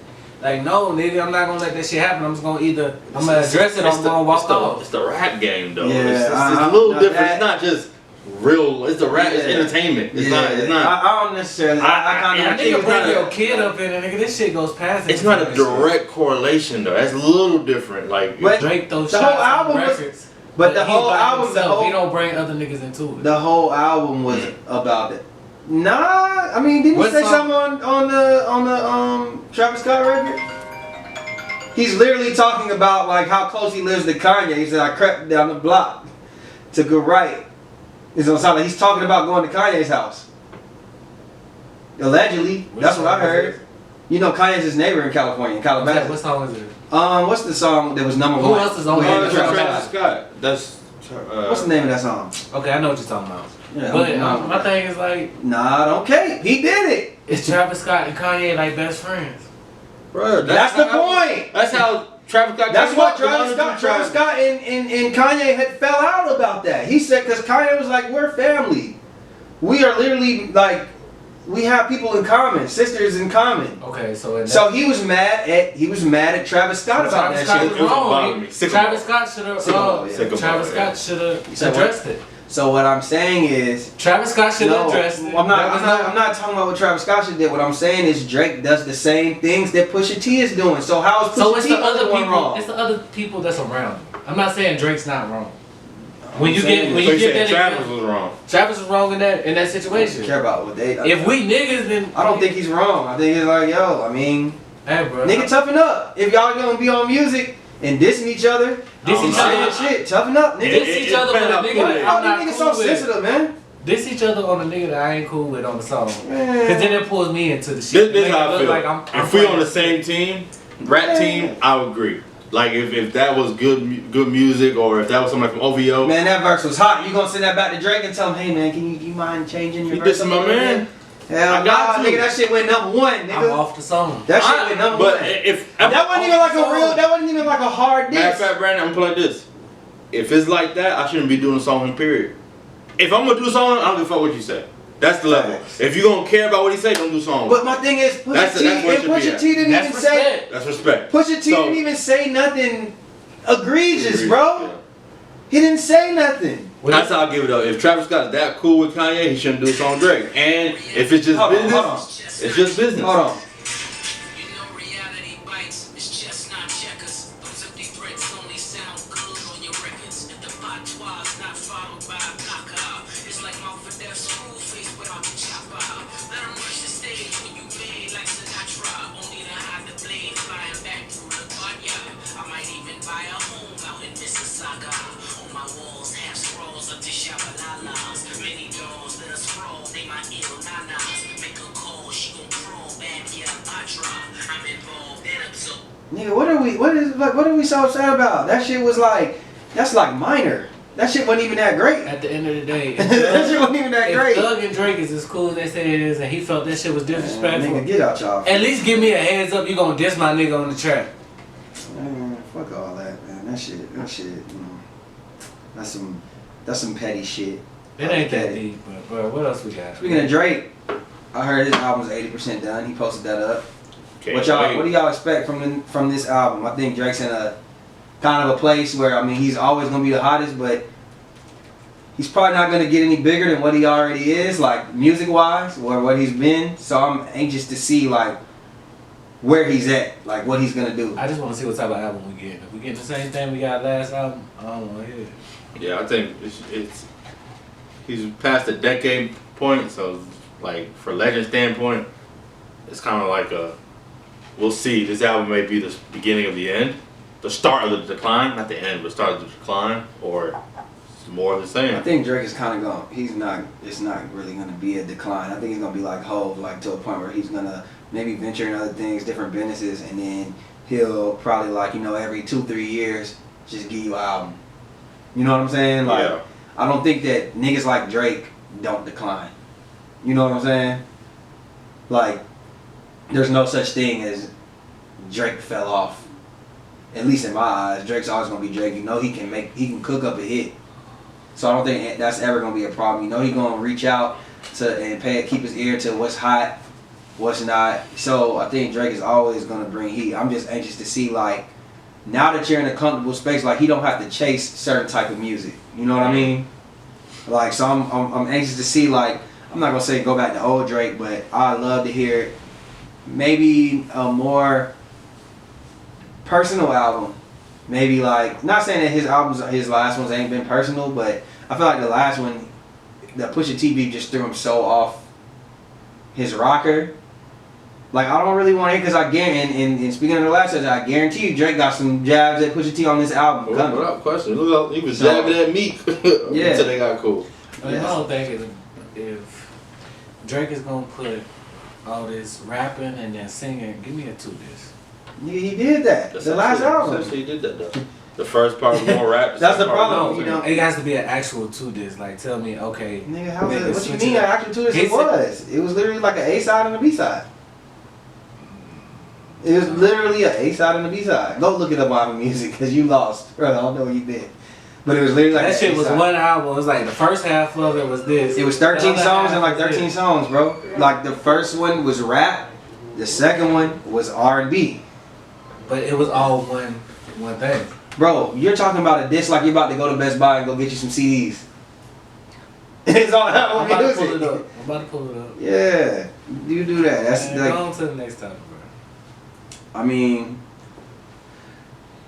B: Like, no, nigga, I'm not gonna let that shit happen. I'm just gonna I'm gonna address it, I'm gonna walk off.
C: It's the rap game, though.
A: Yeah,
C: it's a little different. It's not just real. It's the rap. It's entertainment. It's not.
A: I don't necessarily. I kind of.
B: Nigga, bring your kid up in, and nigga, this shit goes past.
C: It's not a direct correlation, though. That's a little different. Like,
A: but
B: Drake those
A: the
B: shots
A: whole album
B: on
A: was,
B: records,
A: but the whole album,
B: he don't bring other niggas into it.
A: The whole album was about it. Nah, I mean, didn't you say something on the Travis Scott record? He's literally talking about like how close he lives to Kanye. He said, I crept down the block to go right. It's gonna sound like he's talking about going to Kanye's house. Allegedly, that's what I heard. You know, Kanye's his neighbor in California, in Calabasas.
B: What song is it?
A: What's the song that was number
B: Who
A: one?
B: else is on
C: Travis Scott. That's.
A: What's the name of that song?
B: Okay, I know what you're talking about.
A: Yeah,
B: but my thing is like,
A: nah, don't cape. He did it.
B: It's Travis Scott and Kanye like best friends.
C: Bro,
A: that's the point.
C: That's how Travis Scott.
A: That's what Travis Scott and Kanye had fell out about that. He said because Kanye was like, we're family. We are literally like we have people in common, sisters in common.
B: Okay, so
A: So he was mad at Travis Scott about
B: Travis
A: that
B: Scott
A: shit.
B: was
C: It was
B: wrong.
C: bothering me. Sick
B: Travis
C: of
B: Scott should have.
A: Sick
C: of
B: Travis
C: it,
B: Scott should have
A: said what?
B: addressed it.
A: So what I'm saying is,
B: Travis Scott should have
A: no,
B: addressed it.
A: I'm not talking about what Travis Scott should did. What I'm saying is Drake does the same things that Pusha T is doing. So how is Pusha
B: So it's
A: T
B: the other
A: one
B: people.
A: wrong?
B: It's the other people that's around. I'm not saying Drake's not wrong. When you
A: saying-
B: get when
C: So
B: you
C: you
B: get
C: said
B: that
C: Travis
B: example,
C: was wrong.
B: Travis was wrong in that
A: I don't
B: situation.
A: care about what they.
B: If we niggas, then
A: I don't think he's wrong. I think it's like, yo, I mean,
B: Hey, bro.
A: nigga, toughen up. If y'all gonna be on music and dissing each other,
B: Diss
A: and
B: each other.
A: saying shit, toughen up, nigga.
B: Diss each other with a
C: depends
B: nigga
C: on
B: that
C: who
A: How
B: I'm not
A: these niggas
B: cool
A: so
B: with.
A: sensitive, man?
B: Diss each other on a nigga that I ain't cool with on the song. Cause
A: Man.
B: then it pulls me into the shit.
C: This
B: Make
C: how
B: it
C: I
B: look
C: feel.
B: like I'm
C: If we
B: playing
C: on the
B: shit.
C: same team, rap team, I would agree. Like if that was good music, or if that was somebody from OVO.
A: Man, that verse was hot. You gonna send that back to Drake and tell him, hey man, can you mind changing your
C: You
A: verse?
C: dissing
A: up a
C: my
A: little
C: man?
A: bit? Hell
C: I got
A: nah,
C: to.
A: nigga, that shit went number one,
B: I'm
A: nigga.
B: off the song.
A: That shit went number
C: But
A: one.
C: if
A: That wasn't even like a real. That wasn't even like a hard
C: matter of
A: diss.
C: fact, Brandon, I'm gonna play this. If it's like that, I shouldn't be doing a song. Period. If I'm gonna do a song, I don't give a fuck what you say. That's the level.
A: Facts.
C: If you gonna care about what he say, don't do songs.
A: But my thing is,
C: That's where it should be
A: Pusha
C: at.
A: T didn't
B: That's
A: even say.
B: respect.
C: That's respect.
A: Pusha T
C: So-
A: didn't even say nothing egregious, bro.
C: Yeah.
A: He didn't say nothing.
C: That's how I give it up. If Travis Scott's that cool with Kanye, he shouldn't do a song with Drake. And if it's just
A: Hold on,
C: business,
A: hold on.
C: it's just business.
A: Hold on.
E: You know reality bites, it's just not checkers. Those empty threats only sound good on your records. If the patois is not followed by a knockout, it's like Mount for Death screw face without the chopper. Let them rush the stage when you made like Sinatra. Only to hide the blade flying back through the barnyard. I might even buy a home out in Mississauga. On my walls, have scrolls up to Shabalalas. Many doors that are scroll, they my ill nanas. Make a call, she gon' crawl back, yeah, Patra. I'm involved and absorbed.
A: Nigga, what are we so upset about? That shit was like, that's like minor. That shit wasn't even that great.
B: At the end of the day,
A: That shit wasn't even that
B: if
A: great.
B: Thug and Drake is as cool as they say it is, and he felt that shit was disrespectful,
A: Nigga, get out y'all.
B: at least give me a heads up. You gonna diss my nigga on the track?
A: Man, fuck all that, man. That shit, that's some petty shit.
B: It ain't that deep, but bro, what else we got?
A: Speaking of Drake, I heard his album's 80% done. He posted that up.
C: Okay,
A: What do y'all expect from this album? I think Drake's in a kind of a place where, I mean, he's always gonna be the hottest, but he's probably not gonna get any bigger than what he already is, like music wise, or what he's been. So I'm anxious to see like where he's at, like what he's gonna do.
B: I just want to see what type of album we get. If we get the same thing we got last album, I don't want to hear it.
C: Yeah, I think it's he's past the decade point, so like for legend standpoint, it's kind of like a we'll see. This album may be the beginning of the end, the start of the decline, not the end, but start of the decline, or it's more of the
A: I
C: same.
A: think Drake is kind of it's not really gonna be a decline. I think he's gonna be like Hov, like to a point where he's gonna maybe venture in other things, different businesses, and then he'll probably like, every 2-3 years just give you an album. You know what I'm saying? Like,
C: Yeah.
A: I don't think that niggas like Drake don't decline. You know what I'm saying? Like, there's no such thing as Drake fell off. At least in my eyes, Drake's always gonna be Drake. He can cook up a hit. So I don't think that's ever gonna be a problem. He gonna reach out and keep his ear to what's hot, what's not. So I think Drake is always gonna bring heat. I'm just anxious to see, like, now that you're in a comfortable space, like, he don't have to chase certain type of music. You know what I mean? Like, so I'm anxious to see, like, I'm not gonna say go back to old Drake, but I'd love to hear maybe a more personal album. Maybe, like, not saying that his last ones ain't been personal, but I feel like the last one, the Pusha T beat just threw him so off his rocker. Like, I don't really want to hear, because I guarantee, and speaking of the last one, I guarantee you Drake got some jabs at Pusha T on this album
C: What
A: coming.
C: up? Question. Look, he was
A: So-
C: jabbing at Meek
A: Yeah.
C: until they got cool.
B: I
A: Yes.
B: don't think if Drake is gonna put all this rapping and then singing, give me a 2 disc.
A: Nigga, he did that. The last album.
C: Essentially, he did that though. The first part was more rap.
A: That's the
C: second part was
A: problem,
C: more
A: you know.
C: singing.
B: It has to be an actual 2 disc. Like, tell me, okay.
A: Nigga, how was
B: Nigga,
A: it? What you
B: switch
A: mean?
B: it up.
A: Actually, two disc
B: He
A: it
B: said-
A: was. It was literally like an A side and a B side. It was literally an A side and a B side. Go look it up on Apple Music because you lost, bro. I don't know where you been. But it was literally like
B: That shit was
A: A-side.
B: one album. It was like the first half of it was this.
A: It was 13
B: The other
A: songs
B: half
A: and like
B: was
A: 13
B: this.
A: songs, bro. Like the first one was rap, the second one was R&B.
B: But it was all one thing.
A: Bro, you're talking about a disc like you're about to go to Best Buy and go get you some CDs. It's all
B: I'm
A: album
B: about to
A: music.
B: pull it up. I'm about to pull it up.
A: Yeah, you do that. That's
B: Man,
A: like,
B: go on to the next topic, bro.
A: I mean,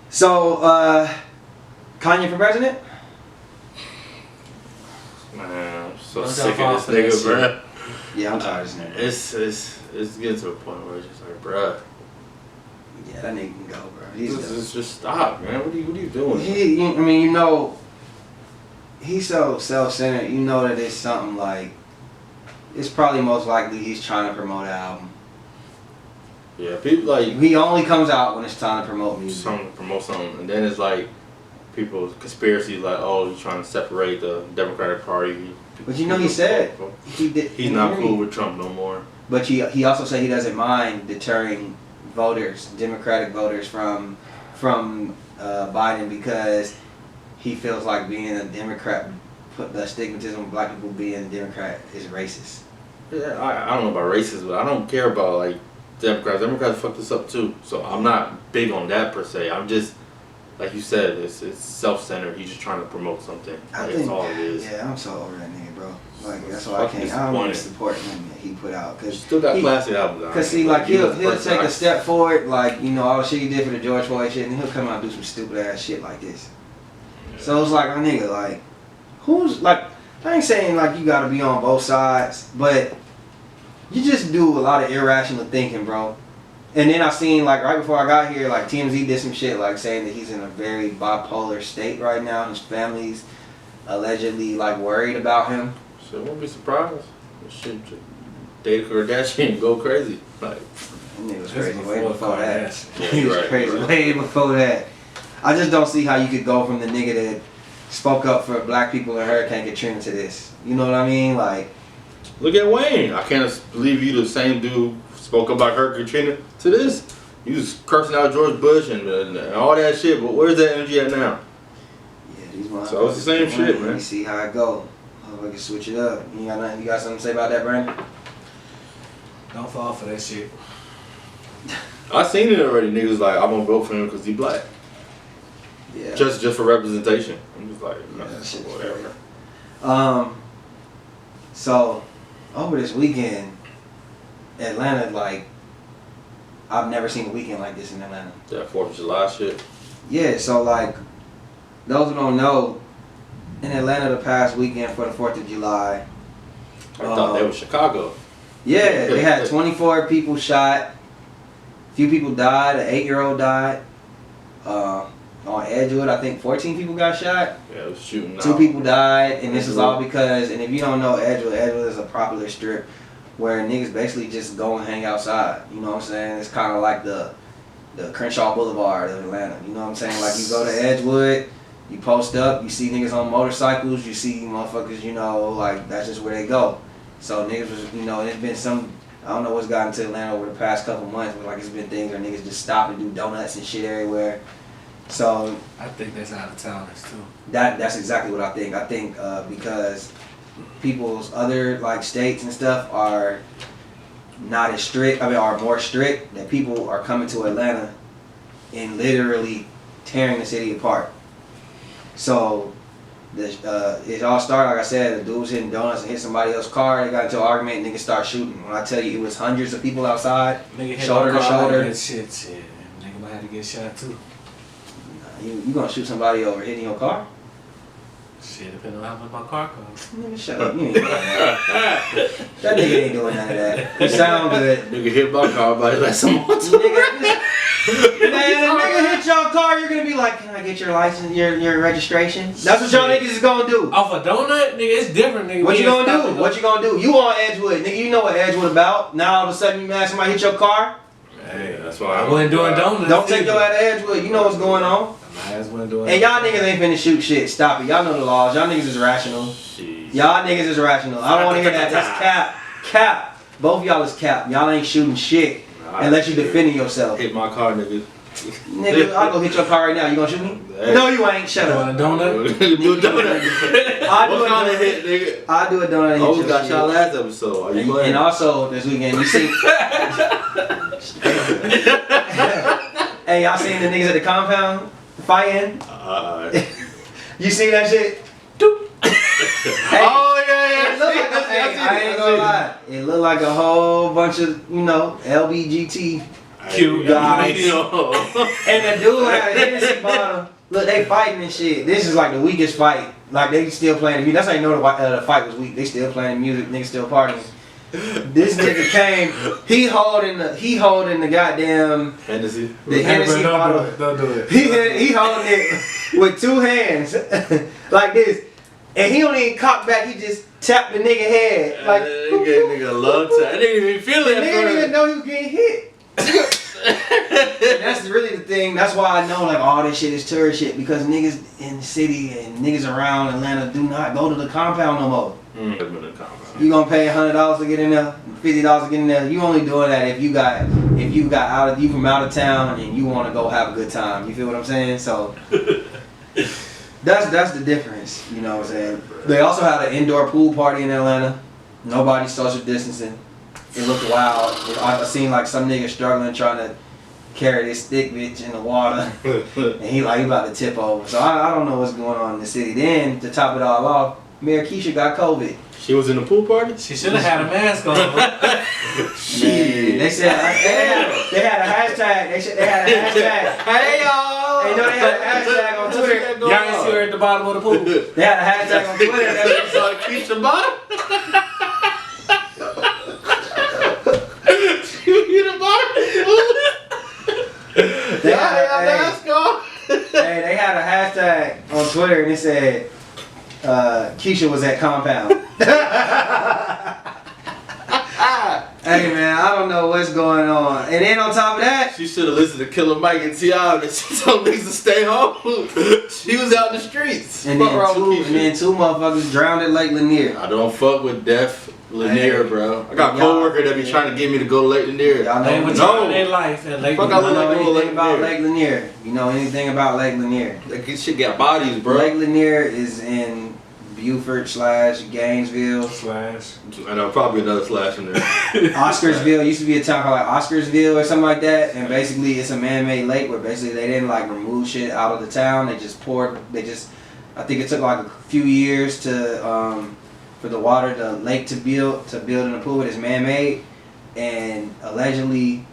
A: so Kanye for president?
C: Man, I'm so
B: Don't
C: sick
B: y'all
C: of
B: fall
C: this
B: for that
C: nigga, bruh.
A: Yeah, I'm tired of this nigga.
C: It's getting to a point where it's just like, bruh,
A: Yeah, that nigga can go, bro. He's
C: just stop, man. What are you doing?
A: I mean, you know, he's so self-centered. You know that it's something like, it's probably most likely he's trying to promote an album.
C: Yeah, people like
A: He only comes out when it's time to promote music.
C: something promote something, and then it's like people's conspiracy, like, oh, he's trying to separate the Democratic Party.
A: But you know, he said he did.
C: He's not cool with Trump no more.
A: But he also said he doesn't mind deterring voters, Democratic voters, from Biden because he feels like being a Democrat, put the stigmatism of black people being a Democrat is racist.
C: Yeah, I don't know about racism, but I don't care about like Democrats. Democrats fucked this up too, so I'm not big on that per se. I'm just like you said, it's self-centered. He's just trying to promote something. Like, that's all it is.
A: Yeah, I'm so over that nigga, bro. Like that's
C: It's
A: why I
C: fucking
A: can't. I don't even
C: disappointing.
A: support him that he put out because
C: Still got classic albums out.
A: Cause see, like he'll take a step forward, like you know all the shit he did for the George Floyd shit, and he'll come out and do some stupid ass shit like this. So it's like, my nigga, like, who's like, I ain't saying like you gotta be on both sides, but you just do a lot of irrational thinking, bro. And then I seen like right before I got here, like TMZ did some shit like saying that he's in a very bipolar state right now. His family's allegedly like worried about him.
C: So I won't be surprised. Shit, Dave Kardashian go crazy. Like,
A: That nigga was
B: This
A: crazy way before that.
B: Kardashian.
C: Yeah,
A: He was
C: right,
A: crazy
C: right.
A: way before that. I just don't see how you could go from the nigga that spoke up for black people in Hurricane Katrina to this. You know what I mean? Like,
C: look at Wayne. I can't believe you the same dude spoke about Hurricane Katrina to this. You was cursing out George Bush and all that shit, but where's that energy at now?
A: yeah, these motherfuckers.
C: So it's the same shit, man.
A: You see how it go. Oh, I can switch it up. You got nothing? You got something to say about that, Brandon?
B: Don't fall for that shit.
C: I seen it already. Niggas like, I'm gonna vote for him because he black.
A: Yeah.
C: Just for representation. I'm just like,
A: Yeah, that shit's
C: whatever.
A: So over this weekend, Atlanta, like, I've never seen a weekend like this in Atlanta.
C: That 4th of July shit.
A: Yeah, so like, those who don't know, in Atlanta the past weekend for the 4th of July,
C: I thought that was Chicago.
A: yeah, they had 24 people shot, few people died, an 8-year-old died. On Edgewood, I think 14 people got shot.
C: Yeah, it was shooting.
A: 2
C: out.
A: people died, and this is all because, and if you don't know Edgewood is a popular strip where niggas basically just go and hang outside. You know what I'm saying? It's kind of like the Crenshaw Boulevard of Atlanta. You know what I'm saying? Like you go to Edgewood, you post up, you see niggas on motorcycles, you see motherfuckers, you know, like that's just where they go. So niggas was, you know, it's been some, I don't know what's gotten to Atlanta over the past couple months, but like it's been things where niggas just stop and do donuts and shit everywhere. So
B: I think that's out of towners too.
A: that's exactly what I think. I think because people's other like states and stuff are not as strict. I mean, are more strict. That people are coming to Atlanta and literally tearing the city apart. So it all started, like I said, the dude was hitting donuts and hit somebody else's car. They got into an argument. Niggas start shooting. When I tell you, it was hundreds of people outside,
B: Nigga hit
A: shoulder
B: my
A: to
B: car,
A: shoulder.
B: that shit. Nigga might have to get shot too.
A: You gonna shoot somebody over hitting your car?
B: Shit, depending on how much my car costs.
A: Nigga, shut up. You ain't doing that. That nigga ain't doing none of that. You sound good.
C: Nigga hit my car, but let someone.
A: Nigga, man, a nigga hit your car, you're gonna be like, can I get your license, your registration? That's what y'all niggas is gonna do.
B: Off a donut, nigga, it's different, nigga.
A: What
B: We
A: you
B: ain't
A: gonna
B: stopping
A: do? What you gonna do? You on Edgewood, nigga, you know what Edgewood about. Now all of a sudden you mad somebody hit your car?
B: Hey,
C: That's why
B: I wasn't doing donuts.
A: Don't take your
B: either.
A: ass to Edgewood, you know what's going on.
B: My ass wasn't doing
A: And y'all niggas ain't finna shoot shit, stop it. Y'all know the laws, y'all niggas is rational.
C: Jeez.
A: Y'all niggas is rational. I don't wanna hear that, that's cap. Cap. Both of y'all is cap. Y'all ain't shooting shit unless you defending yourself.
C: Hit my car, nigga.
A: Nigga, I'll go hit your car right now. You gonna shoot me?
C: Hey.
A: No, you ain't. Shut
B: You
A: up.
B: want a donut?
C: Do a donut.
A: I'll do
C: What
A: a
C: kind of
A: donut.
C: hit, nigga?
A: I'll do a donut. and hit
C: Almost
A: your
C: got
A: shit.
C: shot last episode. Are you
A: And
C: playing?
A: also this weekend, you see. Hey, y'all seen the niggas at the compound fighting? You see that shit? Hey,
C: Oh yeah,
A: it looked like I ain't gonna lie. It looked like a whole bunch of, LBGT.
B: Cute
A: guys.
C: You know.
A: And the dude had a Hennessy bottle. Look, they fighting and shit. This is like the weakest fight. Like they still playing the music. That's how you know the fight was weak. They still playing the music. Niggas still partying. This nigga came. He holding the goddamn
C: Hennessy.
A: the Hennessy bottle.
B: Don't do it.
A: He holding it with two hands like this, and he don't even cock back. He just tapped the nigga head like.
C: That gave nigga a love tap. I didn't even feel
A: The
C: it.
A: nigga didn't even know he was getting hit. That's really the thing. That's why I know like all this shit is tourist shit because niggas in the city and niggas around Atlanta do not go to the compound no more. You gonna pay $100 to get in there, $50 to get in there. You only doing that if you got you from out of town and you want to go have a good time. You feel what I'm saying? So that's the difference. You know what I'm saying? They also had an indoor pool party in Atlanta. Nobody social distancing. It looked wild. I seen like some nigga struggling trying to carry this thick bitch in the water, and he about to tip over. So I don't know what's going on in the city. Then to top it all off, Mayor Keisha got COVID.
C: She was in the pool party?
B: She should have had a mask on.
A: Man, they said they had a hashtag. They had a hashtag.
C: Hey y'all!
A: Hey, they had a hashtag on Twitter.
B: Y'all ain't see her at the bottom of the pool.
A: They had a hashtag on Twitter. That was,
C: So keep the bottom? You the bottom?
A: they had,
C: Mask on?
A: hey, they had a hashtag on Twitter and it said Keisha was at compound. Hey man, I don't know what's going on. And then on top of that,
C: She should have listened to Killer Mike and T.I. and she told niggas to stay home. She was out in the streets.
A: and
C: Fuck wrong with
A: then
C: Keisha?
A: two motherfuckers drowned at Lake Lanier.
C: I don't fuck with Deaf Lanier,
A: Hey.
C: bro. I got a
A: Y'all-
C: coworker that be trying to get me to go to Lake Lanier.
A: Y'all
B: They
A: know,
B: were
C: No.
B: trying their life and Lake
C: Fuck,
A: you
C: I look
A: know
C: like
A: anything
C: Lake
A: about
C: Lanier.
A: Lake Lanier. You know anything about Lake Lanier.
C: Like, this shit got bodies, bro.
A: Lake Lanier is in Buford/Gainesville.
B: Slash.
C: I know, probably another slash in there.
A: Oscarsville used to be a town called like Oscarsville or something like that, and basically it's a man-made lake where basically they didn't like remove shit out of the town. They just poured. I think it took like a few years to for the lake to build in a pool. It is man-made, and allegedly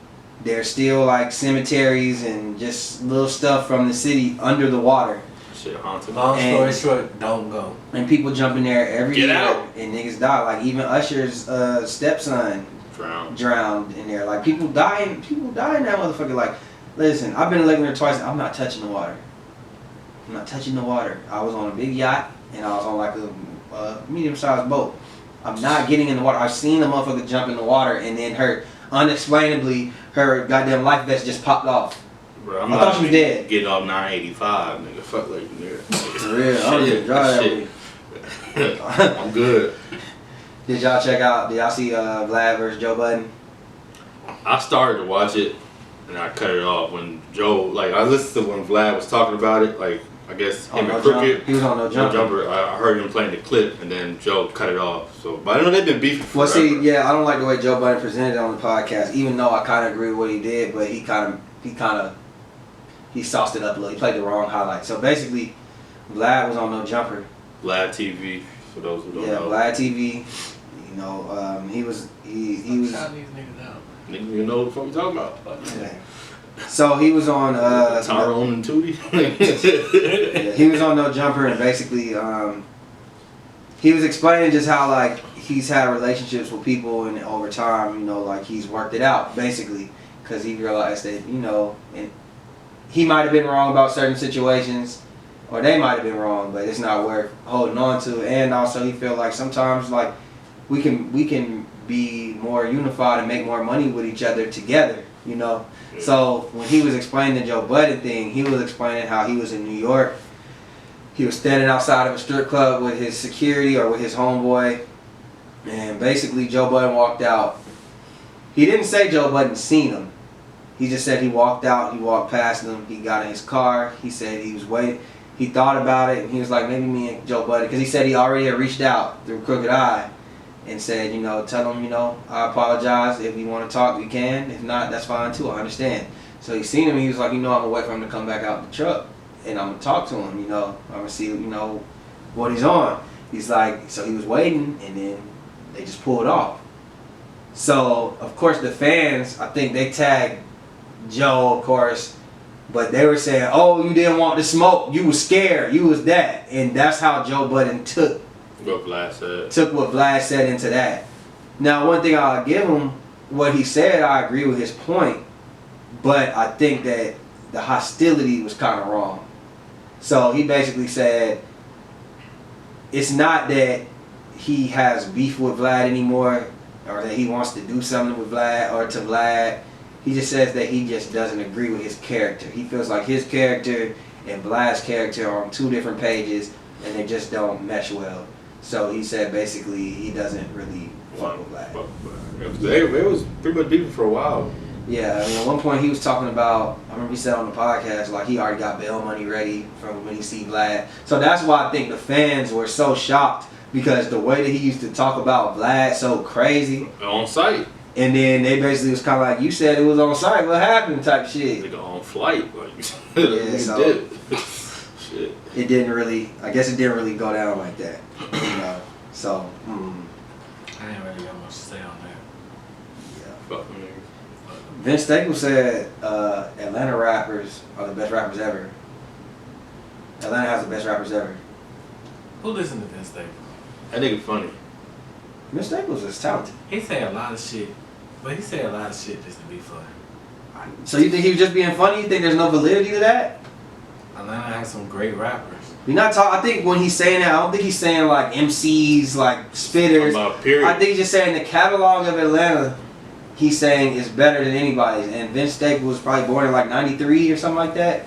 A: there's still like cemeteries and just little stuff from the city under the water.
C: Shit haunted.
B: Long story
A: And-
B: short, don't go.
A: And people jump in there every
C: Get
A: year,
C: out.
A: and niggas die. Like even Usher's stepson
C: Drowned.
A: drowned in there. Like people die in that motherfucker. Like, listen, I've been to Lake Lanier twice. I'm not touching the water. I'm not touching the water. I was on a big yacht and I was on like a medium-sized boat. I'm not getting in the water. I've seen a motherfucker jump in the water and then unexplainably her goddamn life vest just popped off.
C: Bro,
A: I thought she was dead.
C: Getting off 985, nigga. Fuck Lake Lanier.
A: For real, I was
C: Shit,
A: dry that
C: shit.
A: way.
C: I'm good.
A: Did y'all see Vlad versus Joe Budden?
C: I started to watch it and I cut it off when Joe, like, I listened to when Vlad was talking about it, like, I guess him and Crooked.
A: He was on No Jumper.
C: I heard him playing the clip and then Joe cut it off. So, but I know they've been beefing forever.
A: Well, see, yeah, I don't like the way Joe Budden presented it on the podcast. Even though I kind of agree with what he did, but he sauced it up a little. He played the wrong highlight. So basically, Vlad was on No Jumper.
C: Vlad TV, for those who don't
A: Yeah,
C: know.
A: Vlad TV. You know, he was.
B: Shout these niggas out.
C: Nigga, you know what the fuck we talking about.
A: Yeah. So he was on.
C: Tyrone and Tootie.
A: Yeah, he was on No Jumper, and basically, he was explaining just how like he's had relationships with people, and over time, you know, like he's worked it out basically, because he realized that and he might have been wrong about certain situations, or they might have been wrong, but it's not worth holding on to. And also, he felt like sometimes like we can be more unified and make more money with each other together, you know. So when he was explaining the Joe Budden thing, he was explaining how he was in New York. He was standing outside of a strip club with his security or with his homeboy, and basically Joe Budden walked out. He didn't say Joe Budden seen him. He just said he walked out, he walked past them, he got in his car, he said he was waiting. He thought about it, and he was like, maybe me and Joe Budden, because he said he already had reached out through Crooked Eye and said, you know, tell him, you know, I apologize. If you want to talk, we can. If not, that's fine too. I understand. So he seen him, he was like, you know, I'm going to wait for him to come back out the truck, and I'm going to talk to him, you know. I'm going to see, you know, what he's on. He's like, so he was waiting, and then they just pulled off. So, of course, the fans, I think they tagged Joe, of course, but they were saying, oh, you didn't want the smoke, you was scared, you was that. And that's how Joe Budden took
C: What Vlad said.
A: what Vlad said into that. Now, one thing I'll give him, what he said, I agree with his point, but I think that the hostility was kind of wrong. So he basically said, it's not that he has beef with Vlad anymore, or that he wants to do something with Vlad or to Vlad. He just says that he just doesn't agree with his character. He feels like his character and Vlad's character are on two different pages, and they just don't mesh well. So he said basically he doesn't really fuck with Vlad.
C: It was pretty much beefing for a while.
A: Yeah, I mean, at one point he was talking about, I remember he said on the podcast, like he already got bail money ready from when he see Vlad. So that's why I think the fans were so shocked, because the way that he used to talk about Vlad so crazy.
C: On site.
A: And then they basically was kind of like, you said it was on site, what happened type shit.
C: Nigga on flight. Like,
A: Yeah, so
C: did. Shit.
A: it didn't really, I guess it didn't really go down like that. You know, so,
B: I ain't really got much to say on that.
A: yeah.
C: Fuck me.
A: Vince Staples said Atlanta rappers are the best rappers ever. Atlanta has the best rappers ever.
B: Who listen to Vince Staples?
C: That nigga funny.
A: Vince Staples is talented.
B: He say a lot of shit, but he say a lot of shit just to be funny.
A: So you think he was just being funny? You think there's no validity to that?
B: Atlanta has some great rappers.
A: You're not talking. I think when he's saying that, I don't think he's saying like MCs, like spitters.
C: About period.
A: I think he's just saying the catalog of Atlanta. He's saying is better than anybody's. And Vince Staples was probably born in like '93 or something like that.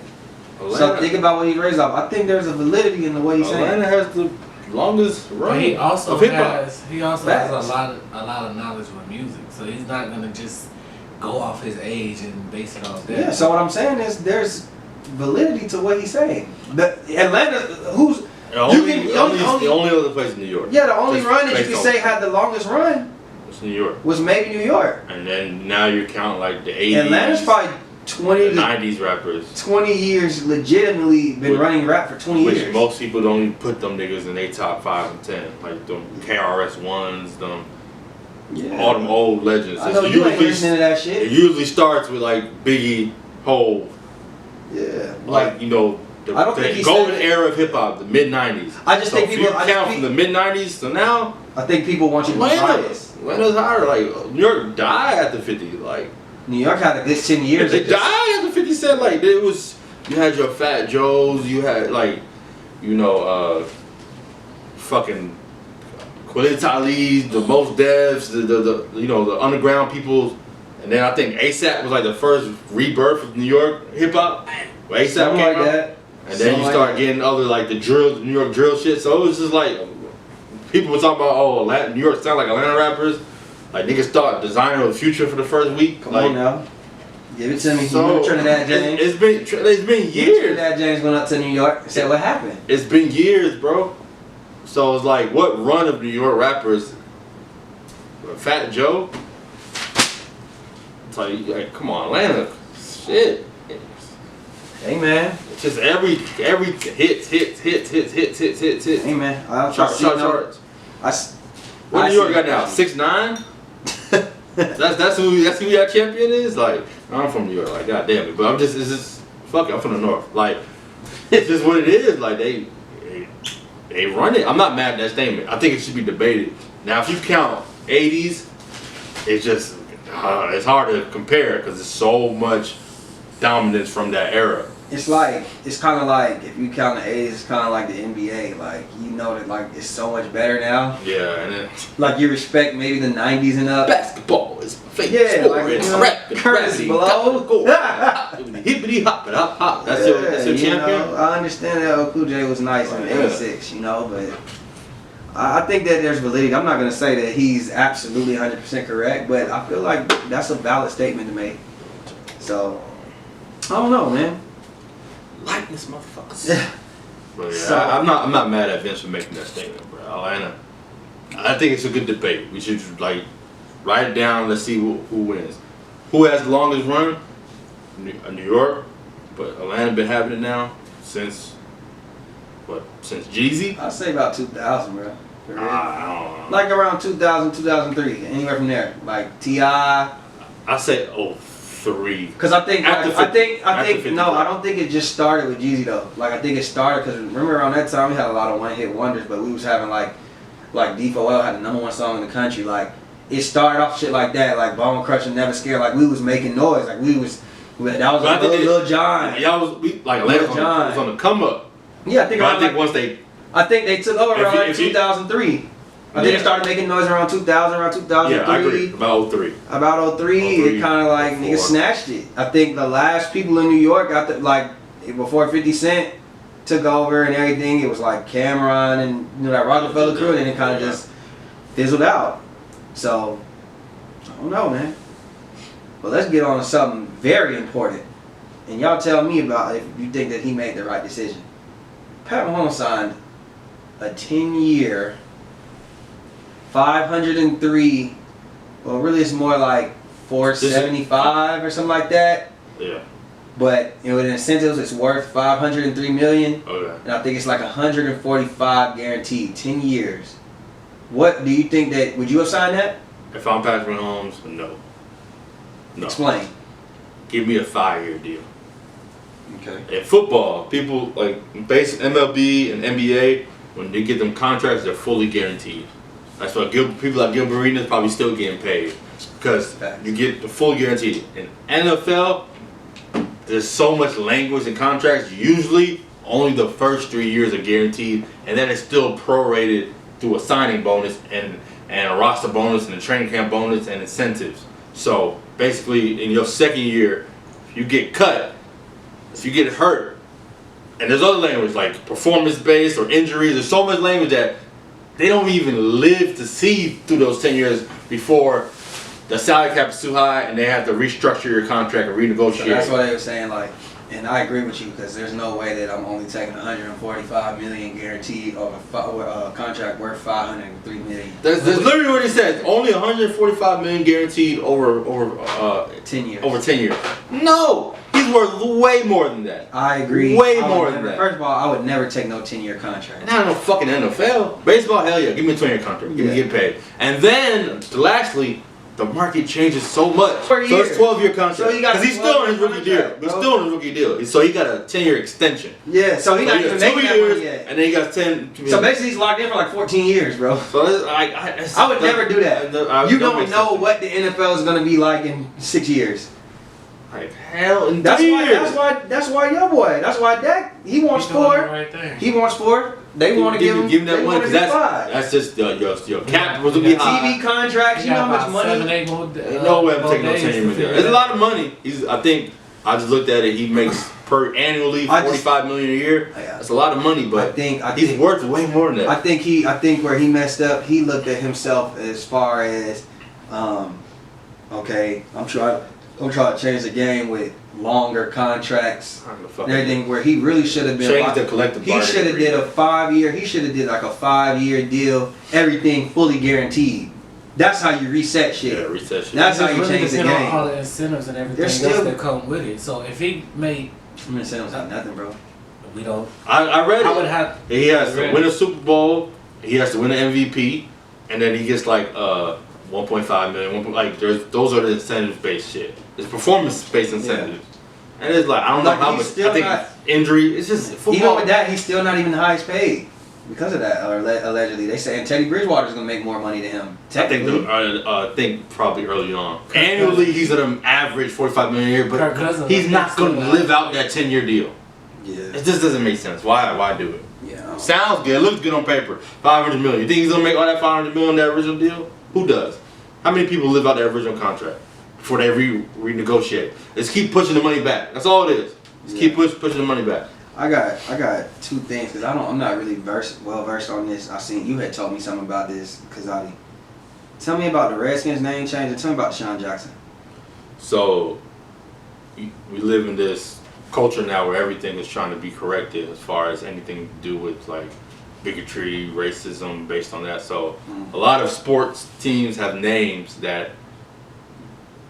A: So think about what he raised off. I think there's a validity in the way he's
C: Atlanta
A: saying.
C: has the longest run
B: But he also
C: of hip-hop.
B: has a lot of knowledge with music. So he's not gonna just go off his age and base it off that.
A: Yeah. So what I'm saying is there's validity to what he's saying. The Atlanta, who's
C: The only,
A: you can-
C: the only other place in New York.
A: yeah, the only
C: Just
A: run that you
C: based
A: can
C: on-
A: say had the longest run
C: It's New York.
A: was maybe New York.
C: And then now you count like the 80s,
A: Atlanta's probably 20
C: the
A: to
C: 90s rappers.
A: 20 years legitimately been
C: Which-
A: running rap for 20
C: Which
A: years.
C: most people don't even put them niggas in their top 5 and 10. Like them KRS Ones, them
A: Yeah.
C: all them old legends.
A: I know
C: It
A: you ain't listening to that
C: it
A: shit.
C: usually starts with like Biggie, Hov,
A: Yeah.
C: like you know the,
A: I don't think
C: the
A: he
C: golden
A: said-
C: era of hip hop, the mid 90s.
A: I just think
C: if
A: people-
C: you
A: I just
C: count
A: think-
C: from the mid 90s to now,
A: I think people want you to be
C: Atlanta,
A: biased.
C: Atlanta's higher. Like New York died after 50. Like
A: New York had a good 10 years.
C: they
A: of just-
C: died after 50 Cent. Like it was, you had your Fat Joes, you had like, you know, fucking Khalid Talib, the Most Devs, the you know the underground people, and then I think ASAP was like the first rebirth of New York hip hop. Where ASAP
A: Something
C: came
A: like
C: out.
A: that.
C: And then you
A: Something
C: start
A: like
C: getting other like the drill, the New York drill shit. So it was just like people were talking about, oh, New York sound like Atlanta rappers. Like niggas start designing the future for the first week.
A: Come
C: like,
A: on now. Give it to me.
C: So
A: Remember Trinidad James?
C: it's been years.
A: Trinidad James went up to New York and said, what happened?
C: It's been years, bro. So it's like, what run of New York rappers? Fat Joe. It's like come on, Atlanta. Shit.
A: Hey, man.
C: It's just every hits.
A: Hey, man. I
C: Charts. What
A: I
C: New York
A: see
C: got
A: it.
C: now? 6'9"? that's who your champion is. Like I'm from New York. Like goddamn it, but it's just fuck it. I'm from the north. Like it's just what it is. Like they run it. I'm not mad at that statement. I think it should be debated. Now if you count 80s, it's just it's hard to compare because there's so much dominance from that era.
A: It's kind of like, if you count the 80s, it's kind of like the NBA. Like, you know that, like, it's so much better now.
C: Yeah, and then
A: Like, you respect maybe the 90s and up.
C: basketball is my favorite
A: Yeah,
C: sport.
A: like,
C: It's
A: you know,
C: rap and
A: currency
C: rapping.
A: below.
C: Hippity hop it hop hop. That's your
A: you
C: champion.
A: know, I understand that Cool J was nice in
C: Yeah.
A: '86, you know, but I think that there's validity. I'm not gonna say that he's absolutely 100% correct, but I feel like that's a valid statement to make. So I don't know, man.
C: Likeness, motherfuckers.
A: Yeah.
C: But yeah,
A: So-
C: I'm not mad at Vince for making that statement, bro. Atlanta. I think it's a good debate. We should like write it down. Let's see who wins. Who has the longest run? New York, but Atlanta been having it now since what? Since Jeezy?
A: I'd say about 2000, bro. For real.
C: I don't know.
A: Like around 2000, 2003, anywhere from there. Like T.I.
C: I say 03.
A: Because I think,
C: After
A: I think,
C: 50,
A: no, I don't think it just started with Jeezy though. Like I think it started because remember around that time we had a lot of one-hit wonders, but we was having like D4L had the #1 song in the country. Like it started off shit like that, like Bone Crusher, Never Scared. Like we was making noise, like that was
C: But
A: like
C: I think
A: Lil Jon.
C: Y'all like Atlanta
A: John.
C: was on the come up.
A: Yeah, I think.
C: But I think once they
A: I think they took over around
C: if you-
A: 2003. I think
C: Yeah.
A: they started making noise around 2000, around 2003.
C: yeah, I agree about 03.
A: About 03,
C: 03,
A: it kind of like
C: 04.
A: niggas snatched it. I think the last people in New York after like before 50 Cent took over and everything, it was like Cameron and that Rockefeller crew, and then it kind of just fizzled out. So I don't know, man. But let's get on to something very important, and y'all tell me about if you think that he made the right decision. Pat Mahomes signed a 10-year, 503. Well, really, it's more like 475 or something like that.
C: Yeah.
A: But with incentives, it's worth 503 million,
C: Okay.
A: and I think it's like 145 guaranteed, 10 years. What do you think that? Would you have signed that?
C: If I'm Patrick Mahomes, no. No.
A: Explain.
C: Give me a 5-year deal.
A: Okay.
C: In football, people like basic MLB and NBA, when they get them contracts, they're fully guaranteed. That's why people like Gilbert Arenas probably still getting paid because
A: Facts.
C: you get the full guaranteed. In NFL, there's so much language in contracts. Usually, only the first 3 years are guaranteed, and then it's still prorated through a signing bonus and a roster bonus and a training camp bonus and incentives. So basically, in your second year, if you get cut, if you get hurt, and there's other language like performance-based or injuries, there's so much language that they don't even live to see through those 10 years before the salary cap is too high and they have to restructure your contract and renegotiate.
A: So that's why they were saying like, and I agree with you because there's no way that I'm only taking 145 million guaranteed over a contract worth 503 million.
C: That's literally what he said. Only 145 million guaranteed over
A: 10 years.
C: over 10 years. No, he's worth way more than that.
A: I agree.
C: Way
A: I would
C: more
A: never,
C: than that.
A: First of all, I would never take no 10-year contract.
C: Not no fucking NFL. Baseball, hell yeah. Give me a 20-year contract. Give me
A: Yeah.
C: get paid. And then, lastly, the market changes so much.
A: For
C: So it's
A: years.
C: 12-year contract.
A: So you got
C: Because he's still in his rookie deal.
A: contract,
C: He's
A: bro.
C: still in his rookie deal. So he got a 10-year extension.
A: Yeah, so he's
C: So
A: not
C: he
A: even
C: got 2
A: making that
C: years,
A: money yet.
C: and then he got 10.
A: So basically, he's locked in for like 14 years, bro.
C: So it's,
A: I would never do that. You don't
C: make
A: know
C: sense.
A: what the NFL is gonna be like in 6 years.
C: Like hell in
A: That's
C: 3
A: why.
C: years.
A: That's why your boy. That's why Dak. He wants
B: He's doing the
A: 4.
B: right thing.
A: He wants 4. They want to give him.
C: give him that
A: they
C: money
A: want to
C: because
A: give 5.
C: that's just your cap was to
B: Yeah.
C: be high.
A: TV contracts. You know how much money.
B: 7, 8 more,
C: Ain't no way I'm taking no
B: days
C: 10
B: to
C: million.
B: figure
C: It's
B: it
C: a lot
B: out.
C: of money. I think I just looked at it. He makes per annually
A: I just-
C: $45 million a year.
A: Yeah.
C: That's a lot of money,
A: I
C: but
A: think.
C: he's worth way more than that.
A: I think where he messed up, he looked at himself as far as, okay, I'm trying to change the game with longer contracts
C: I'm gonna
A: and
C: fucking
A: everything. Where he really should have been.
C: change the collective
A: He
C: bargaining
A: should have did a
C: agreement.
A: 5-year. He should have did like a 5-year deal. Everything fully guaranteed. That's how you reset shit.
C: Yeah, reset shit.
A: That's how
B: It
A: you
B: really
A: change the
B: depend on
A: game.
B: all the incentives and everything
A: There's
B: else
A: still-
B: that come with it. So if he made,
A: I'm gonna say it was like nothing, bro.
B: we don't.
C: I read
B: I would
C: it.
B: have.
C: He has to
B: Read
C: win
B: it.
C: a Super Bowl. He has to win an MVP, and then he gets like 1.5 million. Like those are the incentive based shit. It's performance based incentives, and it's like I don't know
A: Like,
C: how
A: he's
C: much.
A: still
C: I think
A: not-
C: injury. It's just football.
A: Even with that, he's still not even the highest paid because of that. Or allegedly, they saying Teddy Bridgewater's gonna make more money than him.
C: I think
A: Technically.
C: I think probably early on. Annually, he's gonna average 45 million a year,
B: Kirk
C: but
B: Cousins,
C: he's
B: I
C: not
B: think,
C: gonna
B: still
C: live out that 10-year deal.
A: Yeah.
C: It just doesn't make sense. Why do it?
A: Yeah.
C: Sounds good. Looks good on paper. 500 million. You think he's gonna make all that 500 million that original deal? Who does? How many people live out that original contract before they renegotiate? Let's keep pushing the money back. That's all it is. Just keep pushing the money back.
A: I got 2 things because I'm not really well versed on this. I seen you had told me something about this, Kazadi. Tell me about the Redskins name change and tell me about Deshaun Jackson.
C: So we live in this culture now where everything is trying to be corrected as far as anything to do with like bigotry, racism based on that. So a lot of sports teams have names that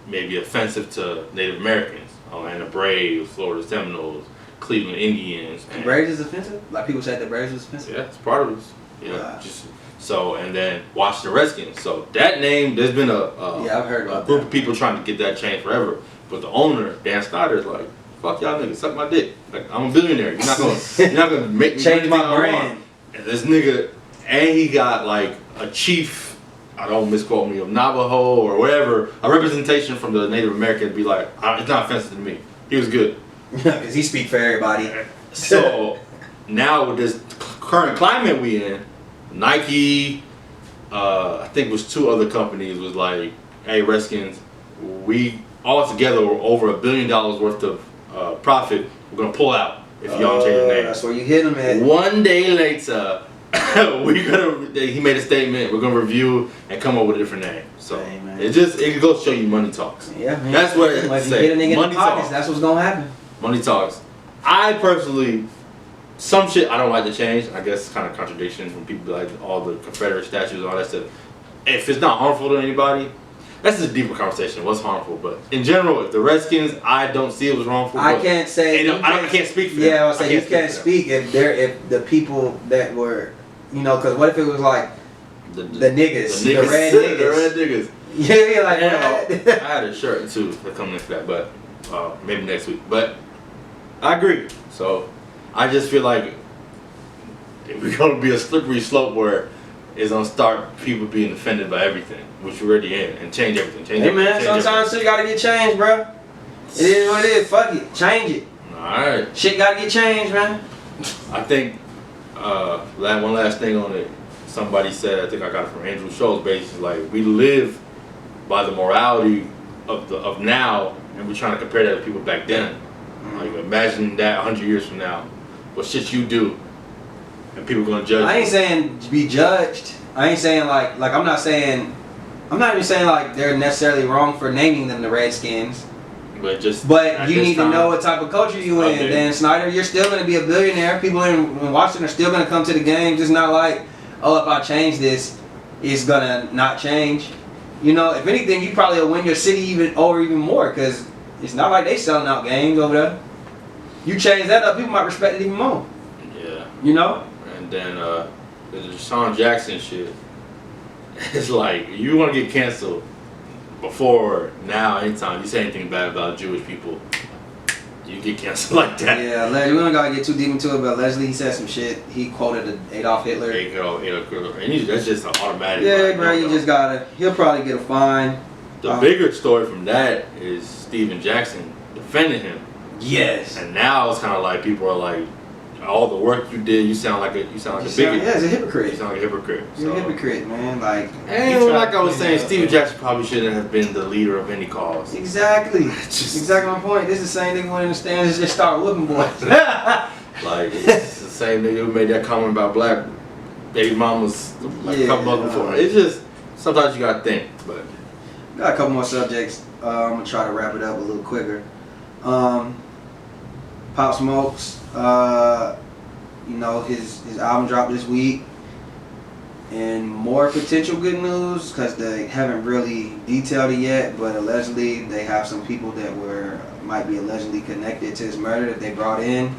C: may be offensive to Native Americans. Atlanta Braves, Florida Seminoles, Cleveland Indians.
A: The Braves is offensive? Like people said the Braves was offensive?
C: Yeah, it's part of this. Yeah,
A: Wow.
C: just so, and then Washington Redskins. So that name, there's been
A: Yeah, I've heard about
C: a group
A: that.
C: of people trying to get that changed forever. But the owner, Dan Snyder, is like, fuck y'all niggas, suck my dick. Like, I'm a billionaire. You're not gonna make me
A: Change
C: do
A: my
C: anything I want.
A: brand.
C: And this nigga, and he got like a chief, I don't misquote me, of Navajo or whatever, a representation from the Native American to be like, it's not offensive to me. He was good.
A: Because he speak for everybody.
C: So now with this current climate we in, Nike, I think it was 2 other companies was like, hey Redskins, we all together were over $1 billion worth of profit. We're gonna pull out if y'all don't change your name.
A: That's where you hit him at.
C: One day later, he made a statement. We're gonna review and come up with a different name. So
A: Hey, man.
C: it goes to show you money talks.
A: Yeah, man.
C: That's what it
A: Once you
C: say.
A: hit a nigga in
C: Money
A: the pockets,
C: talks.
A: that's what's gonna happen.
C: Money talks. I personally, some shit I don't like to change. I guess it's kind of contradiction when people be like all the Confederate statues and all that stuff. If it's not harmful to anybody, that's just a deeper conversation. What's harmful? But in general, if the Redskins, I don't see it was wrongful.
A: I
C: but-
A: can't say.
C: And
A: you
C: I can't speak for them.
A: Yeah, I was saying you can't
C: for them.
A: speak if the people that were, because what if it was like
C: The
A: the niggas, the
C: niggas,
A: red
C: the
A: niggas?
C: red niggas.
A: Yeah, like
C: Yeah, I had a shirt too that coming in for that, but maybe next week. But I agree. So I just feel like we're gonna be a slippery slope where it's gonna start people being offended by everything, which we're already in, and change everything. Change
A: Hey
C: everything.
A: man,
C: change
A: sometimes shit gotta get changed, bro. It is what it is. Fuck it, change it.
C: everything. All right.
A: Shit gotta get changed, man.
C: I think one last thing on it. Somebody said, I think I got it from Andrew Schultz, basically like we live by the morality of now, and we're trying to compare that to people back then. Like imagine that 100 years from now, what shit you do, and people gonna judge.
A: I ain't
C: you.
A: saying be judged. I ain't saying like I'm not even saying like they're necessarily wrong for naming them the Redskins.
C: But just
A: But
C: at
A: you
C: this
A: need to
C: time,
A: know what type of culture you in.
C: Okay.
A: Dan Snyder, you're still going to be a billionaire. People in Washington are still going to come to the games. It's not like, oh, if I change this, it's going to not change. If anything, you probably will win your city even more because it's not like they selling out games over there. You change that up, people might respect it even more.
C: Yeah. And then the Deshaun Jackson shit. It's like you want to get canceled before now. Anytime you say anything bad about Jewish people, you get canceled like that.
A: Yeah, we don't got to get too deep into it, but Leslie, he said some shit. He quoted Adolf Hitler.
C: There you go, and that's just an automatic.
A: Yeah,
C: like,
A: bro, you just got to, he'll probably get a fine.
C: The bigger story from that is Steven Jackson defending him,
A: Yes.
C: and now it's kind of like people are like, all the work you did, you sound like a bigot.
A: Yeah, he's a
C: You
A: hypocrite.
C: sound like a hypocrite.
A: You're a hypocrite, man. Like,
C: And like I was saying, Steven Jackson probably shouldn't have been the leader of any cause.
A: exactly.
C: Just-
A: Exactly my point. This is the same nigga went in the stands and just start whooping boys.
C: Like, it's the same nigga who made that comment about black baby mamas like a couple months before. It's just, sometimes you gotta think, but.
A: Got a couple more subjects. I'm gonna try to wrap it up a little quicker. Pop Smokes, his album dropped this week. And more potential good news, because they haven't really detailed it yet, but allegedly they have some people that might be allegedly connected to his murder that they brought in,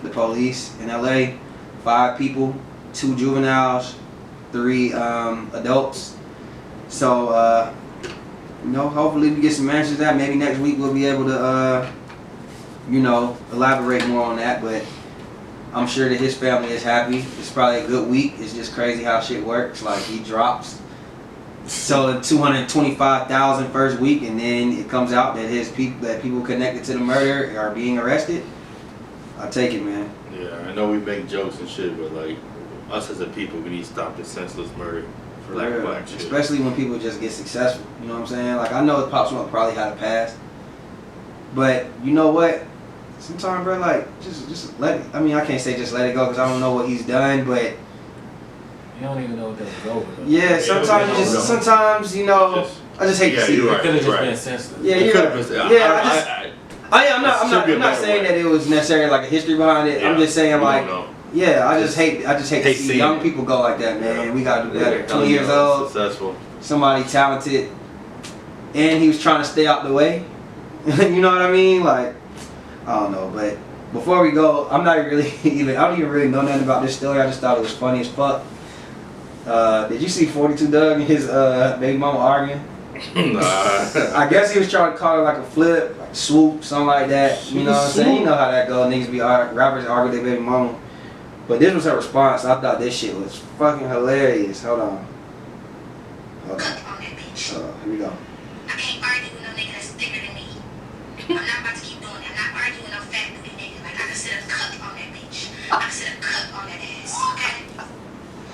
A: the police in LA. 5 people, 2 juveniles, 3 adults. So, hopefully we get some answers to that. Maybe next week we'll be able to, elaborate more on that, but I'm sure that his family is happy. It's probably a good week. It's just crazy how shit works. Like, he drops selling 225,000 first week, and then it comes out that people connected to the murder are being arrested. I'll take it, man.
C: Yeah, I know we make jokes and shit, but like, us as a people, we need to stop this senseless murder for like black shit.
A: Especially when people just get successful. You know what I'm saying? Like, I know Pop Smoke probably had a past, but you know what? Sometimes, bro, like, just let it. I mean, I can't say just let it go because I don't know what he's done, but
B: You don't even know what that was over. Though.
A: yeah, sometimes I just hate to see
C: you're
A: it.
C: right.
B: It could have just
C: right.
B: been senseless.
A: Yeah,
C: It
A: yeah.
C: could have been.
A: Yeah, I'm not saying that it was necessarily like a history behind it.
C: Yeah,
A: I'm just saying
C: we
A: like,
C: don't know.
A: yeah, I just hate to
C: Hate
A: see
C: seeing
A: young
C: it.
A: people go like that, man.
C: Yeah.
A: We gotta do better.
C: Yeah,
A: 20 years old,
C: successful.
A: somebody talented, and he was trying to stay out the way. You know what I mean? Like, I don't know, but before we go, I don't even really know nothing about this story. I just thought it was funny as fuck. Did you see 42 Doug and his baby mama arguing?
C: Nah.
A: I guess he was trying to call it like a flip, like swoop, something like that. You know what I'm saying? You know how that goes. Niggas be rappers argue their baby mama. But this was her response. I thought this shit was fucking hilarious. Hold on.
F: Cook on that bitch.
A: Here we go.
F: I can't argue with no nigga that's thicker than me. I'm not about to keep doing that. I'm not arguing with no fat booty nigga. Like, I can sit a cut on that bitch. I can sit a cut on that ass, okay?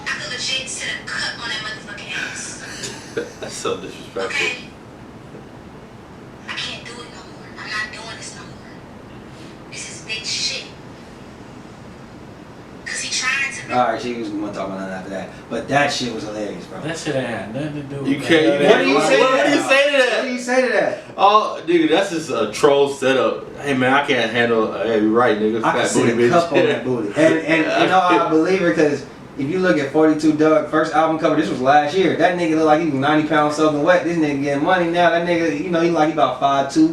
F: I could legit sit a cut on that motherfucking ass,
C: That's so disrespectful.
F: okay? I can't do it no more. I'm not doing this no more. This is big shit. Cause he tried to.
A: Alright, she was going to talk about nothing after that. But that shit was hilarious, bro.
B: That shit ain't had nothing to do with
C: You
B: that.
C: can't.
A: What do you say to
C: What do you
A: that?
C: say to
A: What
C: that?
A: do you say to that?
C: Oh, dude, that's just a troll setup. Hey man, I can't handle. Hey, you're right, nigga.
A: I can
C: Fat
A: sit
C: booty
A: a cup on
C: bitch.
A: that booty. And you know I believe her because if you look at 42 Doug first album cover, this was last year. That nigga look like he was 90 pounds soaking wet. This nigga getting money now. That nigga, you know, he like he about 5'2",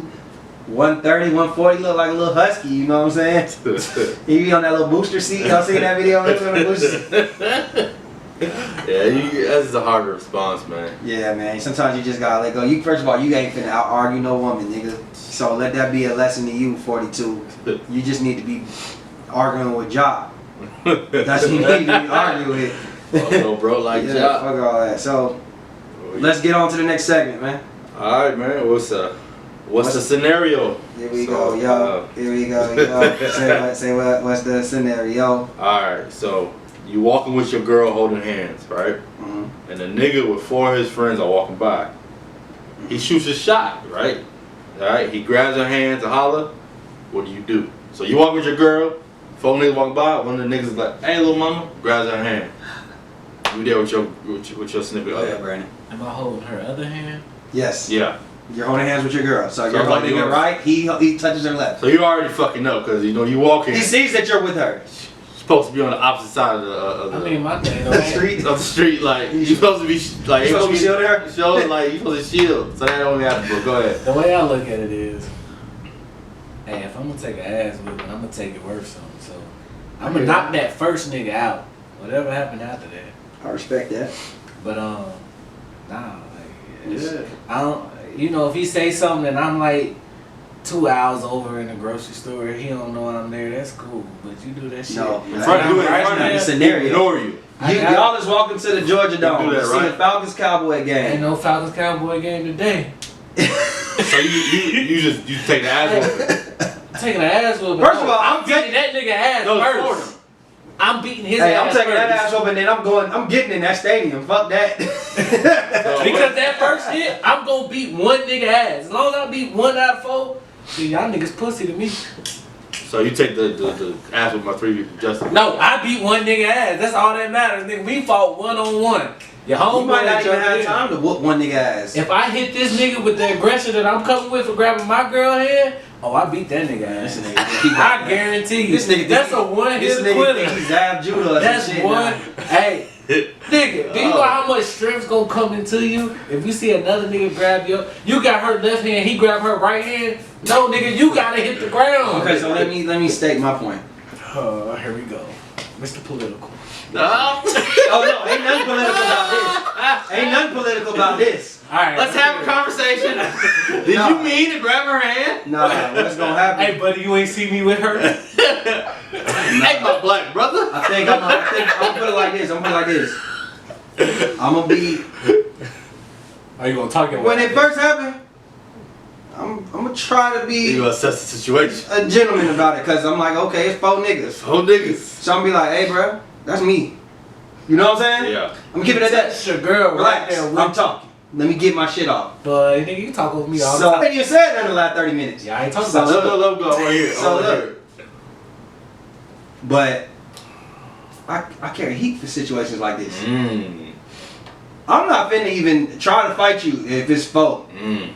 A: 130, 140. Look like a little husky. You know what I'm saying? He be on that little booster seat. Y'all seen that video? He was on the booster seat.
C: That's just a harder response, man.
A: Yeah, man. Sometimes you just gotta let go. You first of all, you ain't finna out argue no woman, nigga. So let that be a lesson to you, 42. You just need to be arguing with Jock. That's who you need to be arguing with.
C: Oh, no, bro, like
A: Yeah,
C: job.
A: fuck all that. So let's get on to the next segment, man.
C: All right, man. What's the scenario?
A: Here we
C: So,
A: go, yo. Here we go, yo. Say what's the scenario?
C: All right, so you walking with your girl holding hands, right?
A: Mhm.
C: And a nigga with 4 of his friends are walking by. He shoots a shot, right? All right. He grabs her hand to holler. What do? So you walk with your girl. 4 niggas walk by. One of the niggas is like, "Hey, little mama," grabs her hand. You there with your snippet?
A: Go ahead, Brandon.
B: Am I holding her other hand?
A: Yes.
C: Yeah.
A: You're holding hands with your girl. So you're
C: like
A: holding her
C: yours.
A: right. He touches her left.
C: So you already fucking know because you know you walking.
A: He sees that you're with her.
C: Supposed to be on the opposite side of
B: I
C: the
B: mean, my thing
A: The
B: though.
A: street.
C: of the street. Like you supposed to be like
A: You supposed to be shielding her?
C: Shielding, like you supposed to shield. So that only happens. But go ahead.
B: The way I look at it is, hey, if I'm gonna take an ass whipping, I'm gonna take it worse on. So I'm gonna knock that first nigga out. Whatever happened after that.
A: I respect that.
B: But nah, like I don't. You know, if he say something and I'm like 2 hours over in the grocery store, he don't know I'm there. That's cool. But you do that shit.
A: No,
C: In front of you, in
B: Right
C: front of
B: now,
C: you.
A: scenario.
C: Ignore you.
A: Y'all is walking to the Georgia Dome
C: do that,
A: to see
C: right?
A: the Falcons Cowboy
B: Ain't
A: game.
B: no Falcons Cowboy game today.
C: So you take the ass whooping.
B: Taking an ass whooping.
A: First of all,
B: I'm beating that nigga ass
C: No,
B: first. I'm beating his
A: Hey,
B: ass
A: I'm taking that
B: first.
A: ass open, then I'm getting in that stadium. Fuck that.
B: Because that first hit, I'm gonna beat one nigga ass. As long as I beat 1 out of 4, see, y'all niggas pussy to me.
C: So you take the ass with my 3 people, Justin.
B: No, I beat one nigga ass. That's all that matters, nigga. We fought 1-on-1. Your
A: You
B: homeboy
A: might not
B: ain't
A: even
B: your
A: have
B: nigga.
A: time to whoop one nigga ass.
B: If I hit this nigga with the aggression that I'm coming with for grabbing my girl hand, oh, I beat that nigga ass.
A: This nigga keep
B: I guarantee you.
A: This nigga
B: that's
A: think-
B: a one
A: This
B: hit
A: nigga
B: quitter.
A: think he's Zav Judah or
B: That's
A: some shit
B: one.
A: now.
B: Hey, nigga, do you know how much strength's gonna come into you if you see another nigga grab you got her left hand, he grab her right hand? No, nigga, you gotta hit the ground.
A: Okay, so let me state my point.
B: Here we go, Mr. Political.
C: No.
A: Oh no, ain't nothing political about this. Ain't nothing political about this.
B: All right,
C: Let's have a conversation. Did
A: No.
C: you mean to grab her hand?
A: Nah, what's gonna happen?
B: Hey, buddy, you ain't see me with her.
C: Hey, my black brother.
A: I think I'm gonna put it like this. I'm gonna put it like this. I'm gonna be
B: Are you gonna talk about
A: when it first happened. I'm gonna try to be
C: You assess the situation.
A: a gentleman about it, cause I'm like, okay, it's 4 niggas.
C: Whole niggas.
A: So I'm gonna be like, hey, bro, that's me. You know what I'm saying?
C: Yeah.
A: I'm keeping it at that.
B: That's your girl right
A: Relax.
B: there.
A: I'm talking. Let me get my shit off.
B: But nigga, you talk over me all
A: So
B: the
A: I
B: time.
A: ain't even said nothing in the last 30 minutes.
B: Yeah, I ain't talking
A: So
B: about
A: look,
C: Let go right here.
A: So
C: Right
A: look.
C: here.
A: But I carry heat for situations like this.
C: Mm.
A: I'm not finna even try to fight you if it's 4.
C: Mm.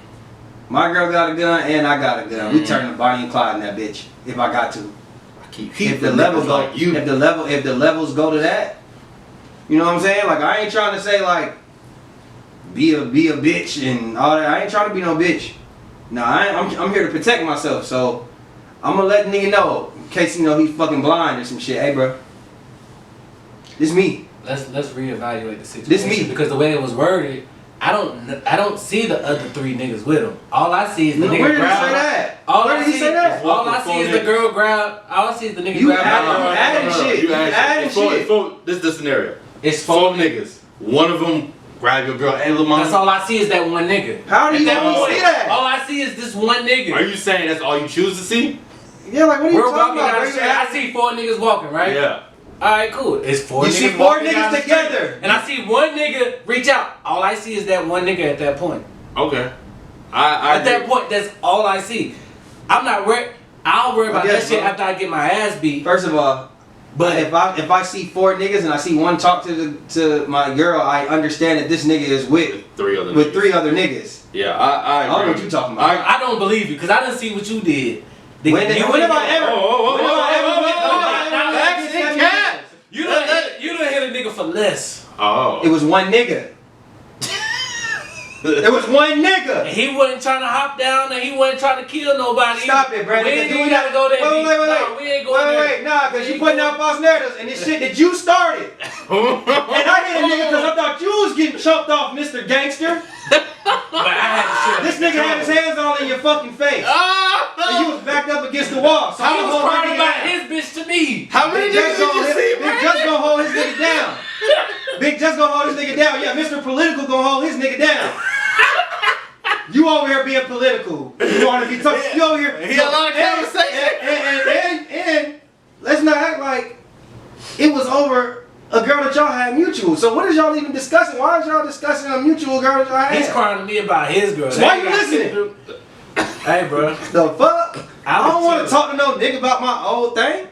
A: My girl got a gun and I got a gun. We turning Bonnie and Clyde in that bitch if I got to.
C: I keep
A: If the levels go,
C: like you.
A: if the levels go to that, you know what I'm saying? Like I ain't trying to say like be a bitch and all that. I ain't trying to be no bitch. No, I'm here to protect myself. So I'm gonna let the nigga know in case you know he's fucking blind or some shit. Hey, bro, this me.
B: Let's reevaluate the situation.
A: This me.
B: Because the way it was worded, I don't see the other 3 niggas with him. All I see is the
A: Where
B: nigga
A: did he
B: grab.
A: say that?
B: All
A: Where
B: I
A: did he
B: see-
A: say that?
B: All I see is the girl grab. All I see is the nigga
A: You
B: grab.
A: added shit. You added shit.
C: This is the scenario.
B: It's
C: 4 niggas. One of them grab your girl and Lil Mama.
B: That's all I see is that one nigga.
A: How do you
B: At that
A: only
B: point,
A: see that?
B: All I see is this one nigga.
C: Are you saying that's all you choose to see?
A: Yeah, like what are you
B: We're
A: talking
B: walking
A: about?
B: down
A: bro?
B: the
A: You
B: street. I
A: added-
B: see 4 niggas walking, right?
C: Yeah.
B: Alright, cool. It's 4
A: You
B: niggas
A: see 4
B: walking down
A: niggas
B: the street,
A: together.
B: and I see one nigga reach out. All I see is that one nigga at that point.
C: Okay. I
B: At that point, that's all I see. I'm not worried. I'll worry about that
A: guess,
B: shit
A: bro.
B: after I get my ass beat.
A: First of all,
B: But
A: if I see 4 niggas and I see one talk to my girl, I understand that this nigga is with
C: 3 other
A: with
C: niggas.
A: 3 other niggas.
C: Yeah, I
A: I don't know
C: agree.
A: what you talking about.
B: I don't believe you because I didn't see what you did.
A: When have I ever? When have I ever?
B: You done hit a nigga for less.
C: Oh.
A: It was one nigga. It was one
B: And
A: nigga.
B: he wasn't trying to hop down and he wasn't trying to kill nobody.
A: Stop it, Brandon.
B: We
A: because
B: ain't
A: you
B: gotta go there.
A: Wait,
B: deep.
A: wait,
B: No, we ain't going there.
A: wait. Nah, because you putting out false narratives and this shit that you started. And I hit a nigga because I thought you was getting chumped off, Mr. Gangster.
B: But I had to shoot.
A: This nigga had his hands all in your fucking face. And you was backed up against the wall. So
B: He
A: I'm
B: was
A: gonna hold
B: crying
A: my nigga
B: about
A: down.
B: his bitch to me.
C: How many
A: Big
C: niggas
A: Just
C: did
A: gonna
C: you see,
A: Big Just gonna hold his nigga down. Big Just gonna hold his nigga down. Yeah, Mr. Political gonna hold his nigga down. You over here being political. You want to be talking. You over here.
C: He a lot of conversation.
A: And let's not act like it was over a girl that y'all had mutual. So what is y'all even discussing? Why is y'all discussing a mutual girl that y'all had?
B: He's crying to me about his girl.
A: So why
B: That
A: you
B: got
A: listening?
B: shit to do- Hey, bro.
A: The fuck? I don't want to
B: too.
A: talk to no nigga about my old thing.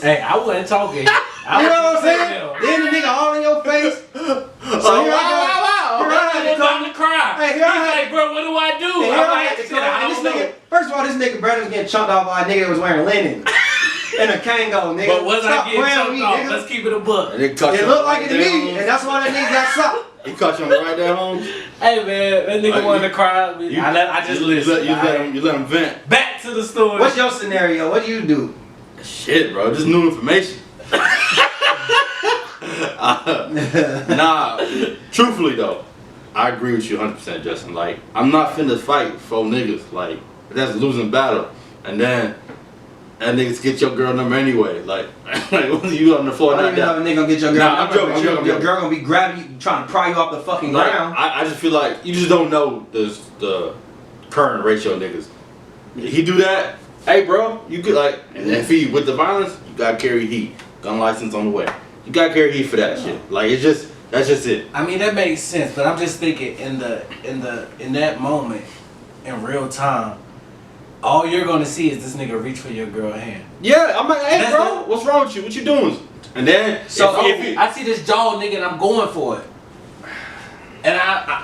B: Hey, I wasn't talking.
A: You know what I'm saying? Then the nigga all in your face. So here I go. Here I had to
B: I'm about
A: come.
B: to cry.
A: Hey,
B: He's
A: here I had-
B: like, bro, what do I do?
A: And here
B: I'm
A: I
B: like,
A: had to
B: shit,
A: come.
B: I
A: And this
B: don't know.
A: nigga, first of all, this nigga Brandon was getting chunked off by a nigga that was wearing linen and a Kango, nigga.
B: But was
A: Stop
B: I getting
A: playing with
B: chunked
A: me,
B: off?
A: nigga.
B: Let's keep it a book.
C: And they caught
A: It
C: you
A: looked
C: on
A: like it to
C: the right
A: me,
C: there,
A: and
C: Holmes.
A: that's why that nigga got shot.
C: He caught you on the right there, Holmes.
B: Hey, man, that nigga wanted to cry. I just listened.
C: You let him vent.
B: Back to the story.
A: What's your scenario? What do you do?
C: Shit, bro, just new information. Nah, truthfully though, I agree with you 100%, Justin. Like, I'm not finna fight 4 niggas. Like, that's a losing battle. And then, that niggas get your girl number anyway. Like you on the floor,
A: I don't
C: not
A: even know
C: down.
A: if a nigga gonna get your girl.
C: Nah, I'm joking, I'm
A: Your
C: joking.
A: girl gonna be grabbing you, trying to pry you off the fucking
C: Like,
A: ground.
C: I just feel like you just don't know the current ratio of niggas. He do that, hey bro, you could like, and if he with the violence, you gotta carry heat. Gun license on the way. You gotta carry heat for that shit. Like it's just, that's just it.
B: I mean, that makes sense, but I'm just thinking in that moment, in real time, all you're gonna see is this nigga reach for your girl hand.
C: Yeah, I'm like, hey
B: That's
C: bro, what's wrong with you? What you doing? And then
B: So
C: if he,
B: I see this jaw nigga and I'm going for it. And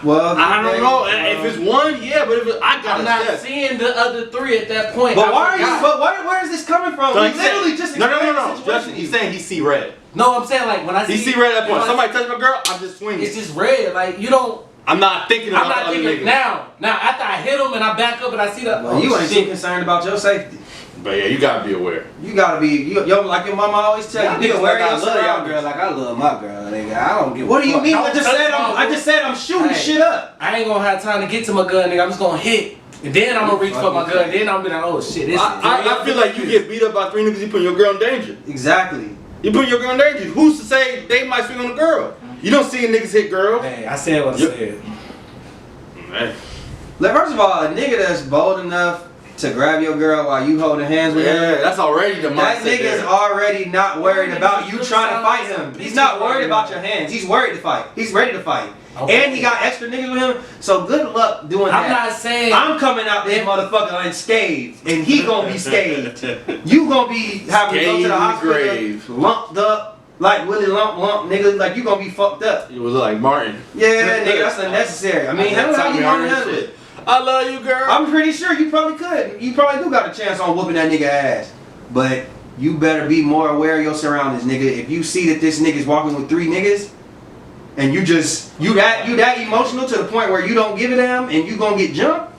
A: Well,
C: I don't know if it's one, yeah, but if it, I got
B: I'm not
C: assess.
B: seeing the other 3 at that point.
A: But
B: I
A: why are you?
B: forgot.
A: But where is this coming from?
C: So
A: We
C: he's
A: literally
C: saying-
A: just
C: no,
A: explained the
C: Justin,
A: situation.
C: he's saying he see red.
B: No, I'm saying like when I see
C: He see red at that point.
B: when I-
C: Somebody touch my girl, I'm just swinging.
B: It's just red. Like you don't.
C: I'm not thinking
B: I'm
C: about
B: not
C: the other
B: thinking
C: niggas.
B: now. Now after I hit him and I back up and I see the.
A: Well, you ain't too
B: shit.
A: concerned about your safety.
C: But yeah, you gotta be aware.
A: You gotta be, yo, like your mama always tell you, nigga, wear
G: I
A: your
G: love y'all
A: surroundings.
G: girl like I love my girl, nigga. I don't give a
A: What do you
G: fuck.
A: mean?
B: Don't
A: I just
B: touch
A: said
B: my
A: I just said I'm shooting
B: Hey.
A: shit up.
B: I ain't gonna have time to get to my gun, nigga. I'm just gonna hit. And then I'm gonna reach for my gun. Then I'm gonna be like, oh shit, this
C: I feel like you get beat up by 3 niggas, you putting your girl in danger.
A: Exactly.
C: You putting your girl in danger. Who's to say they might swing on the girl? You don't see niggas hit girls.
B: Hey, I said what I
C: Yep.
B: said.
C: Hey.
A: Like, first of all, a nigga that's bold enough to grab your girl while you holding hands with
C: Yeah,
A: him,
C: that's already the
A: that
C: mindset.
A: nigga's
C: there.
A: already not worried about you trying to fight him. He's not worried about your hands. He's worried to fight. He's ready to fight.
B: Okay.
A: And he got extra niggas with him, so good luck doing
B: I'm
A: that.
B: not saying.
A: I'm coming out this motherfucker unscathed, and he gonna be scathed. You gonna be having to go to
C: Scathed
A: the hospital,
C: grave.
A: lumped up, like Willie Lump, nigga. Like you gonna be fucked up.
C: It was like Martin.
A: Yeah, nigga, that's unnecessary. I mean, handle how you want to handle it.
C: I love you, girl.
A: I'm pretty sure you probably could. You probably do got a chance on whooping that nigga ass. But you better be more aware of your surroundings, nigga. If you see that this nigga's walking with 3 niggas, and you that emotional to the point where you don't give a damn and you gonna get jumped.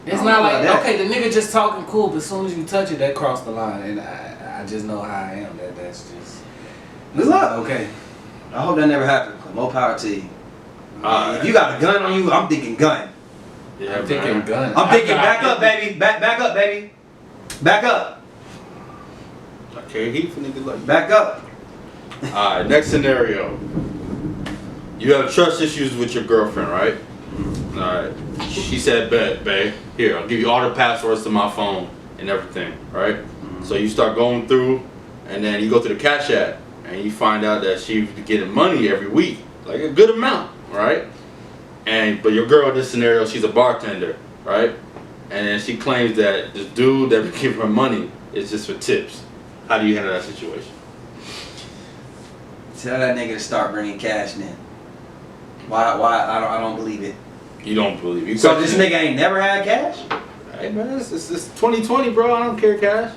B: It's
A: I don't
B: not
A: know
B: like,
A: about that.
B: okay, the nigga just talking cool, but as soon as you touch it, that crossed the line. And I just know how I am. That's just.
A: Good luck.
B: Okay.
A: I hope that never happens. More power to you.
C: Alright.
A: If you got a gun on you, I'm thinking gun.
C: Yeah,
B: I'm thinking
C: man.
B: gun.
A: I'm thinking back up, baby. Back up, baby. Back up.
C: I carry heat for niggas like that.
A: Back up.
C: Alright, next scenario. You have trust issues with your girlfriend, right? Alright. She said, bet, babe. Here, I'll give you all the passwords to my phone and everything, right? So you start going through, and then you go to the Cash App, and you find out that she's getting money every week. Like a good amount, right? But your girl in this scenario, she's a bartender, right? And then she claims that this dude that would give her money is just for tips. How do you handle that situation?
A: Tell that nigga to start bringing cash then. Why? I don't believe it.
C: You don't believe you.
A: So this nigga ain't never had cash?
C: Hey man, it's 2020, bro. I don't care cash.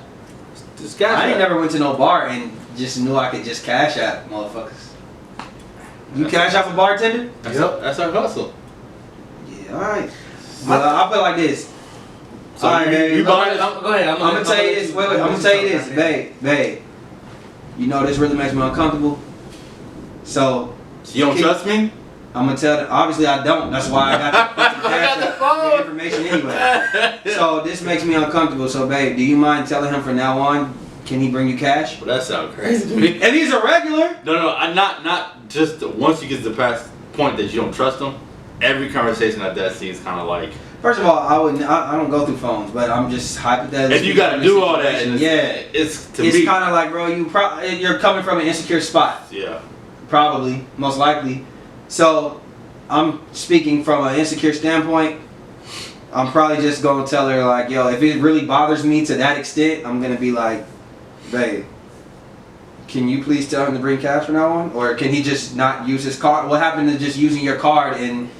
C: It's cash.
A: I ain't
C: app.
A: never went to no bar and just knew I could just cash out motherfuckers. You cash out for bartender?
C: That's our hustle.
A: Yeah, alright. But I feel like this.
C: So
A: Alright, babe.
C: you buy it?
B: Go ahead.
A: I'm gonna tell you this. Wait. I'm gonna tell you this, babe. You know this really makes me uncomfortable. So
C: You don't trust me?
A: I'm gonna tell. Obviously, I don't. That's why I got the
C: phone.
A: information anyway. So this makes me uncomfortable. So, babe, do you mind telling him from now on? Can he bring you cash?
C: Well, that sounds crazy to me.
A: If he's a regular.
C: No, I'm not just once you get to the past point that you don't trust them. Every conversation like that seems kind of like.
A: First of all, I don't go through phones, but I'm just hypothetically.
C: If you got to do all that, and
A: it's
C: to me.
A: kind of like, bro, you're coming from an insecure spot.
C: Yeah.
A: Probably, most likely. So, I'm speaking from an insecure standpoint. I'm probably just gonna tell her like, yo, if it really bothers me to that extent, I'm gonna be like, babe, can you please tell him to bring cash from now on, or can he just not use his card? What happened to just using your card and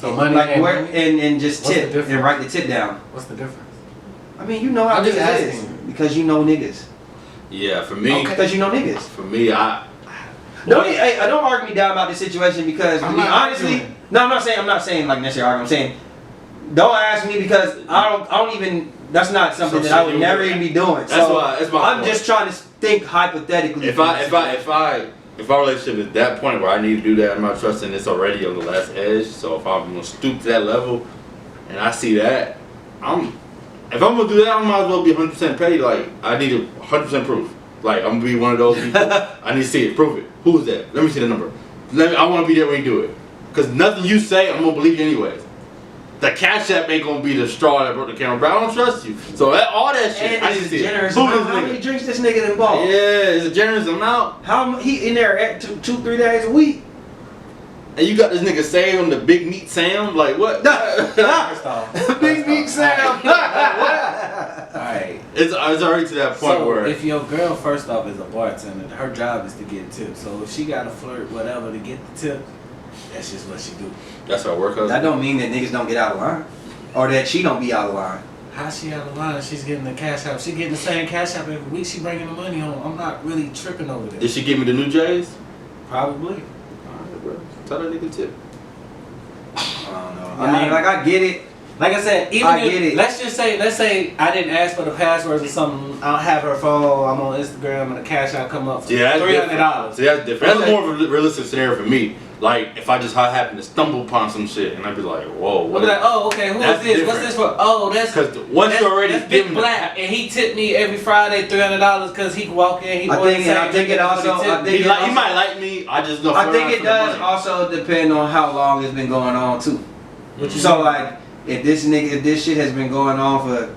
B: money
A: like
B: and
A: where
B: money?
A: and just
B: What's the
A: tip
B: difference?
A: and write the tip down?
B: What's the difference?
A: I mean, you know how
B: I'm just
A: niggas is
B: asking.
A: because you know niggas.
C: Yeah, for me.
B: Okay.
A: Because you know niggas.
C: For me, I.
A: Don't argue me down about this situation because to
B: I'm
A: me,
B: not
A: honestly,
B: arguing.
A: no, I'm not saying like necessarily arguing. I'm saying don't ask me because I don't even. That's not something
C: So
A: that I
C: shit
A: would
C: you
A: never
C: would-
A: even be doing.
C: That's
A: So
C: why. That's my.
A: I'm
C: point.
A: just trying to think hypothetically.
C: If our relationship is that point where I need to do that, I'm not trusting it's already on the last edge. So if I'm gonna stoop to that level, and I see that, if I'm gonna do that, I might as well be 100% paid. Like I need 100% proof. Like I'm gonna be one of those people. I need to see it. Prove it. Who is that? Let me see the number. I want to be there when you do it. Cause nothing you say, I'm gonna believe you anyways. The Cash App ain't gonna be the straw that broke the camera, but I don't trust you. So all that shit,
A: and
C: I need
A: it's
C: to see it.
A: generous.
C: Who
A: How
C: this
A: many
C: nigga?
A: drinks this nigga done bought?
C: Yeah, it's a generous amount.
A: How he in there at 2-3 days a week?
C: And you got this nigga saved on the Big Meat Sam? Like what?
B: First off,
A: Big Meat Sam.
B: Alright.
C: It's already to that point
B: So
C: where
B: if your girl first off is a bartender, her job is to get tips. So if she got to flirt whatever to get the tip, that's just what she do.
C: that's our work husband.
A: That don't mean that niggas don't get out of line, or that she don't be out of line.
B: How she out of line? She's getting the cash out. She getting the same cash out every week. She bringing the money home. I'm not really tripping over
C: Did
B: this.
C: she give me the new J's?
B: Probably.
C: Alright, bro. Tell that nigga tip.
A: I don't know.
B: Yeah,
A: I mean, like I get it.
B: Like I said, even
A: I
B: if,
A: get it.
B: let's say I didn't ask for the passwords or something. I don't have her phone. I'm on Instagram and the cash out come up for
C: Yeah, that's
B: $300.
C: See, that's different. That's
A: Okay.
C: more of a realistic scenario for me. Like, if I just happen to stumble upon some shit and I'd be like, whoa,
B: I'll
C: what
B: be like, oh, okay, who is
C: That's
B: this?
C: different.
B: What's this for? Oh, that's
C: Because once you're already
B: that's Big
C: given
B: Black, and he tipped me every Friday $300 because he can walk in. He
A: I
B: ordered
A: think-
B: the same
A: I think it
B: drink
A: also-
B: and he tipped
A: I
B: me.
A: think
C: he,
A: it
C: he might like me, I just know
A: I
C: for
A: think
C: for
A: it
C: the
A: does
C: money.
A: also depend on how long it's been going on too.
B: What you
A: So
B: mean?
A: like, if this shit has been going on for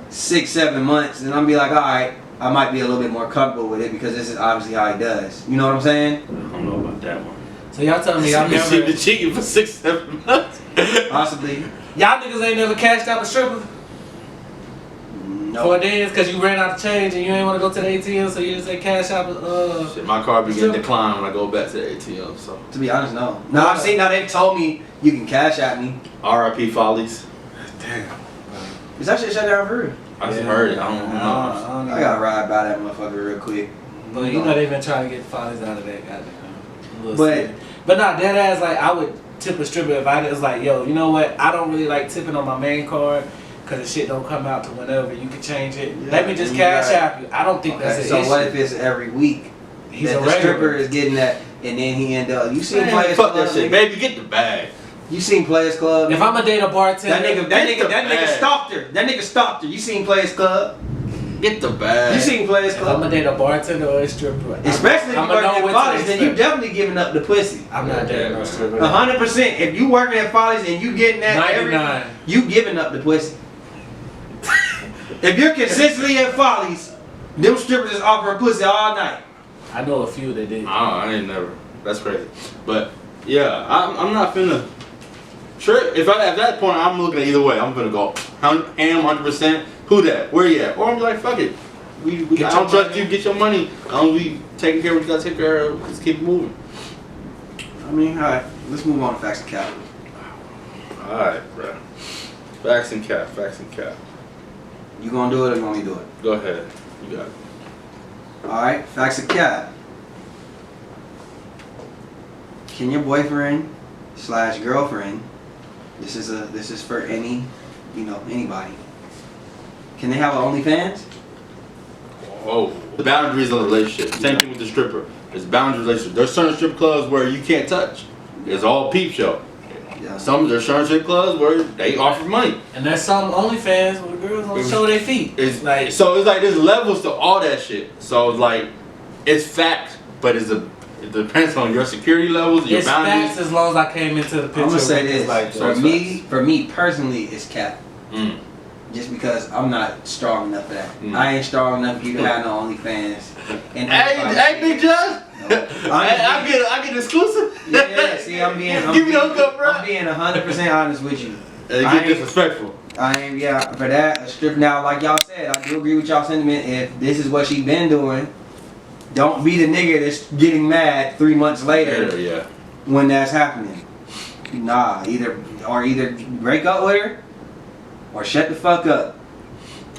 A: 6-7 months, then I'm be like, all right, I might be a little bit more comfortable with it because this is obviously how he does. You know what I'm saying?
C: I don't know about that one.
B: So y'all telling me y'all
C: She
B: never,
C: been cheating for 6-7 months.
A: Possibly.
B: y'all niggas ain't never cashed out a stripper?
A: No.
B: For dance, cause you ran out of change and you ain't want to go to the ATM, so you just say cash out.
C: Shit, my card be getting declined when I go back to the ATM. So
A: To be honest, no. No, I've seen now they've told me you can cash at me.
C: R.I.P. Follies.
B: Damn.
A: Is that shit shut down for real?
C: I just heard it. I don't know.
A: I gotta ride by that motherfucker real quick.
B: But you know they've been trying to get fathers out of that goddamn.
A: But-
B: but not that ass. Like I would tip a stripper if I was like, yo, you know what? I don't really like tipping on my main card because the shit don't come out to whenever you can change it.
A: Yeah,
B: Let me just
A: you
B: cash
A: right.
B: app you. I don't think that's
A: Okay,
B: an
A: so
B: issue.
A: what if it's every week?
B: He's
A: that
B: a
A: the stripper
B: regular.
A: is getting that, and then he end up. You seen
C: Man,
A: Players
C: fuck
A: Club?
C: that shit,
A: nigga?
C: baby. Get the bag.
A: You seen Players Club?
B: If I'm a date a bartender,
A: that
C: Get the
A: nigga
C: bag.
A: stalked her. That nigga stalked her. You seen Players Club?
C: Get the bag.
A: You seen Players
B: if I'm
A: Club?
B: a date a bartender or a stripper,
A: Especially if you
B: I'm
A: working at
B: what
A: Follies,
B: to
A: then you
B: expect.
A: definitely giving up the pussy.
B: I'm not dating no stripper.
A: 100%. If you working at Follies and you getting that every,
B: 99.
A: you giving up the pussy. If you're consistently at Follies, them strippers is offering pussy all night.
B: I know a few that did.
C: I ain't never. That's crazy. But yeah, I'm not finna trip. If I at that point, I'm looking at either way. I'm gonna go ham 100%. Who that? Where you at? Or I'm be like, fuck it. I
B: Get
C: don't
B: your
C: trust
B: money.
C: you. Get your money. I don't be taking care of what you gotta take care of. Just keep it moving.
A: I mean, alright, let's move on to Facts and Cap.
C: All right, bro. Facts and cap. Facts and cap.
A: You gonna do it or you want me to do it?
C: Go ahead. You got it.
A: Alright, Facts and Cap. Can your boyfriend / girlfriend, this is for any, anybody. Can they have an OnlyFans?
C: Oh, the boundaries of the relationship. Same thing with the stripper. There's boundaries relationship. There's certain strip clubs where you can't touch. It's all peep show.
A: Yeah.
C: There's certain strip clubs where they offer money.
B: And there's some OnlyFans where the girls don't show their feet.
C: It's
B: Like,
C: so it's like there's levels to all that shit. So it's like it's fact, but it depends on your security levels, your
B: it's
C: boundaries.
B: facts as long as I came into the picture.
A: I'm gonna say
B: with
A: this.
B: Like,
C: So
A: for me personally, it's Cap.
C: Mm.
A: Just because I'm not strong enough for that.
C: Mm.
A: I ain't strong enough for you to have no OnlyFans. And
C: Hey, Big John.
A: No.
C: I get exclusive.
A: Yeah, see, I'm being
C: Give me no cup, bro.
A: I'm being 100% honest with you.
C: It
A: I
C: get
A: ain't-
C: disrespectful.
A: I ain't, yeah, for that, a strip now, like y'all said, I do agree with y'all sentiment. If this is what she been doing, don't be the nigga that's getting mad 3 months later
C: Yeah.
A: when that's happening. Nah, either break up with her or shut the fuck up.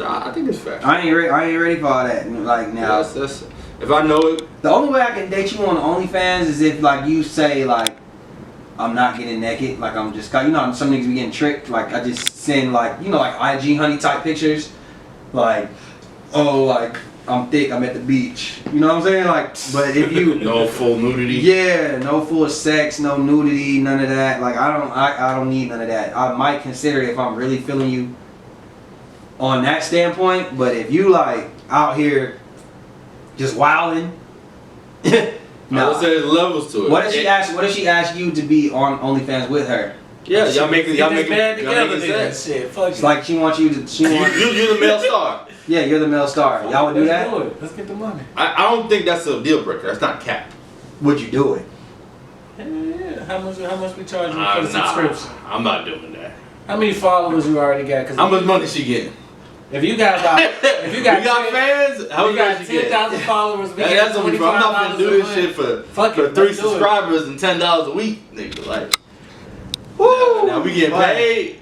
C: I think it's fact.
A: I ain't ready for all that. Like now,
C: That's if I know it.
A: the only way I can date you on OnlyFans is if like you say like I'm not getting naked, like I'm just some niggas be getting tricked. Like I just send like like IG honey type pictures, like like I'm thick, I'm at the beach. You know what I'm saying? Like, but if you
C: No full nudity.
A: yeah, no full sex, no nudity, none of that. Like I don't need none of that. I might consider it if I'm really feeling you on that standpoint, but if you like out here just wilding,
C: I
A: no.
C: would say there's levels to it.
A: What if she asked you to be on OnlyFans with her?
C: Yeah, y'all making
B: Get this band
C: y'all
B: together,
C: making
B: nigga.
C: sex.
B: Shit, fuck
A: It's
B: it.
A: like you're
C: You're the male star.
A: yeah, you're the male star. Y'all would do
B: Let's
A: that?
B: do it. Let's get the money.
C: I don't think that's a deal breaker. That's not cap.
A: Would you do it?
B: Yeah. How much we charge you for the subscription?
C: I'm not doing that.
B: How many followers you already got? Cause
C: How much money she getting?
B: if you got
C: You got fans? How
B: we
C: much
B: got
C: money she getting?
B: 10,000 followers. We
C: Hey,
B: get
C: that's only for, I'm not gonna do this
B: $25
C: shit for
B: Fuck it,
C: 3
B: let's do it.
C: subscribers and $10 a week, nigga. Like,
A: Woo!
C: now we getting
A: Right.
C: paid.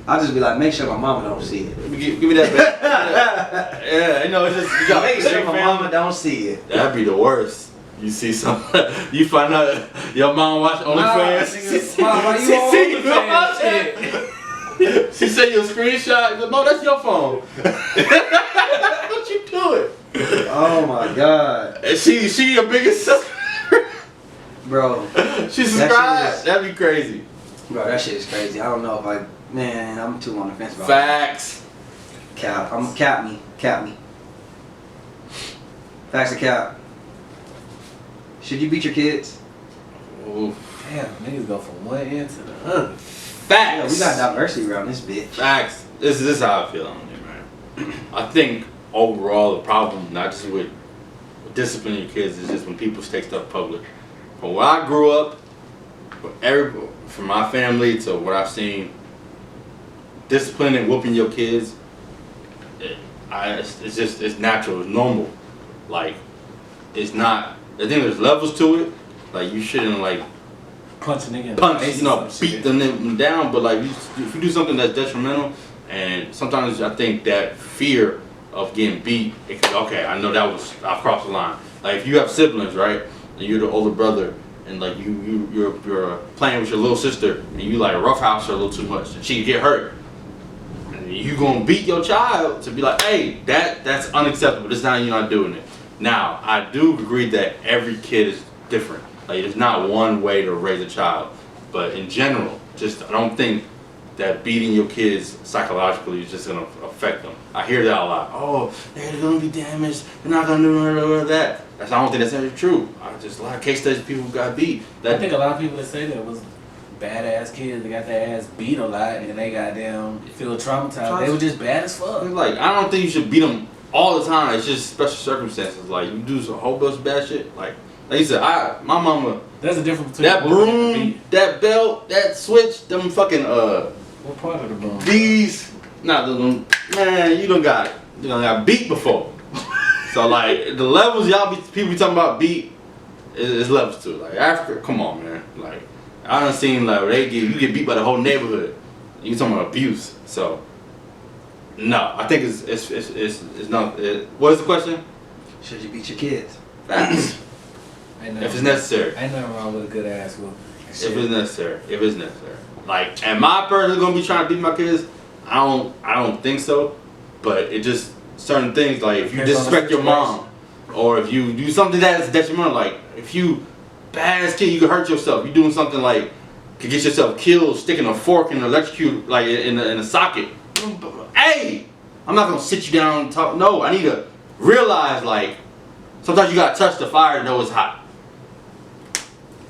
A: I'll just be like, make sure my mama don't see it.
C: Give me that back. Yeah, you know, it's just you got
A: Make sure my
C: fans.
A: mama don't see it.
C: That'd be the worst. You see some, you find out your mom watch OnlyFans.
B: Mom, why you on
C: see you
B: OnlyFans? Shit.
C: She sent you a screenshot. No, that's your phone. What you doing?
A: Oh my god,
C: And she your biggest sister.
A: bro.
C: She
A: shit
C: subscribed.
A: is-
C: That'd be crazy.
A: Bro, that shit is crazy. I don't know if I'm too on the fence about
C: Facts.
A: Cap. Cap me. Facts of cap. Should you beat your kids?
C: Ooh.
B: Damn, niggas go from one end to the other.
C: Facts.
A: Yeah, we got diversity around this bitch.
C: Facts. This is how I feel on it, man. I think overall the problem, not just with disciplining your kids, is just when people take stuff public. From where I grew up, from my family to what I've seen, disciplining and whooping your kids it's natural, it's normal. Like, it's not. I think there's levels to it. Like, you shouldn't like
B: punch a nigga in the
C: punch,
B: face
C: you know,
B: or some
C: beat
B: shit.
C: them down. But like, if you do something that's detrimental, and sometimes I think that fear of getting beat, it can, okay, I know I've crossed the line. Like, if you have siblings, right, and you're the older brother, and like you're playing with your little sister, and you like roughhouse her a little too much, and she can get hurt. You gonna beat your child to be like, hey, that's unacceptable. This time you're not doing it. Now, I do agree that every kid is different. Like, there's not one way to raise a child. But in general, I don't think that beating your kids psychologically is just gonna affect them. I hear that a lot. Oh, they're gonna be damaged. They're not gonna do that. I don't think that's actually true. A lot of case studies of people who got beat.
B: I think a lot of people that say that was badass kids. They got their ass beat a lot and they goddamn feel traumatized. They were just bad as fuck.
C: Like, I don't think you should beat them all the time. It's just special circumstances. Like, you do a whole bunch of bad shit. Like you said, my mama.
B: There's a difference between
C: That broom, that belt, that switch, them fucking
B: What part of the broom?
C: these. Not them. Man, you done got beat before. So like the levels people be talking about beat is levels to it. Like, Africa, come on, man. Like, I done seen like where you get beat by the whole neighborhood. You talking about abuse. So no, I think it's not. What is the question?
A: Should you beat your kids?
C: Facts. If it's necessary.
B: Ain't nothing wrong with a good ass whoop.
C: If it's necessary. Like, am I personally gonna be trying to beat my kids? I don't think so. But it just certain things, like if you
B: Depends on the
C: disrespect your mom, or if you do something that is detrimental, like if you badass kid, you could hurt yourself. You doing something like could get yourself killed, sticking a fork in electrocute like in a socket. Hey, I'm not gonna sit you down and talk. No, I need to realize like sometimes you gotta touch the fire to know it's hot.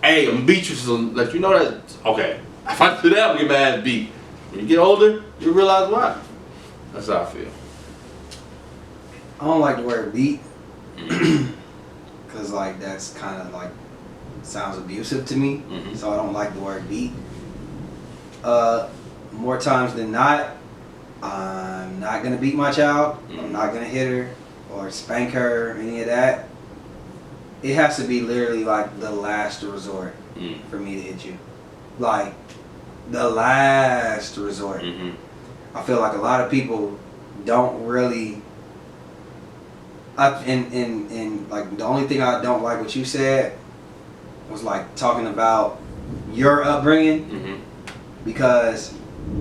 C: Hey, I'm gonna beat you so let you know that okay. If I do that, I'm gonna get my ass beat. When you get older, you realize why. That's how I feel.
A: I don't like the word beat. Cause like that's kind of like sounds abusive to me.
C: Mhm.
A: So I don't like the word beat. More times than not, I'm not gonna beat my child. I'm not gonna hit her or spank her or any of that. It has to be literally like the last resort for me to hit you. Like the last resort.
C: Mm-hmm.
A: I feel like a lot of people don't really. And like the only thing I don't like what you said was like talking about your upbringing
C: Mm-hmm.
A: because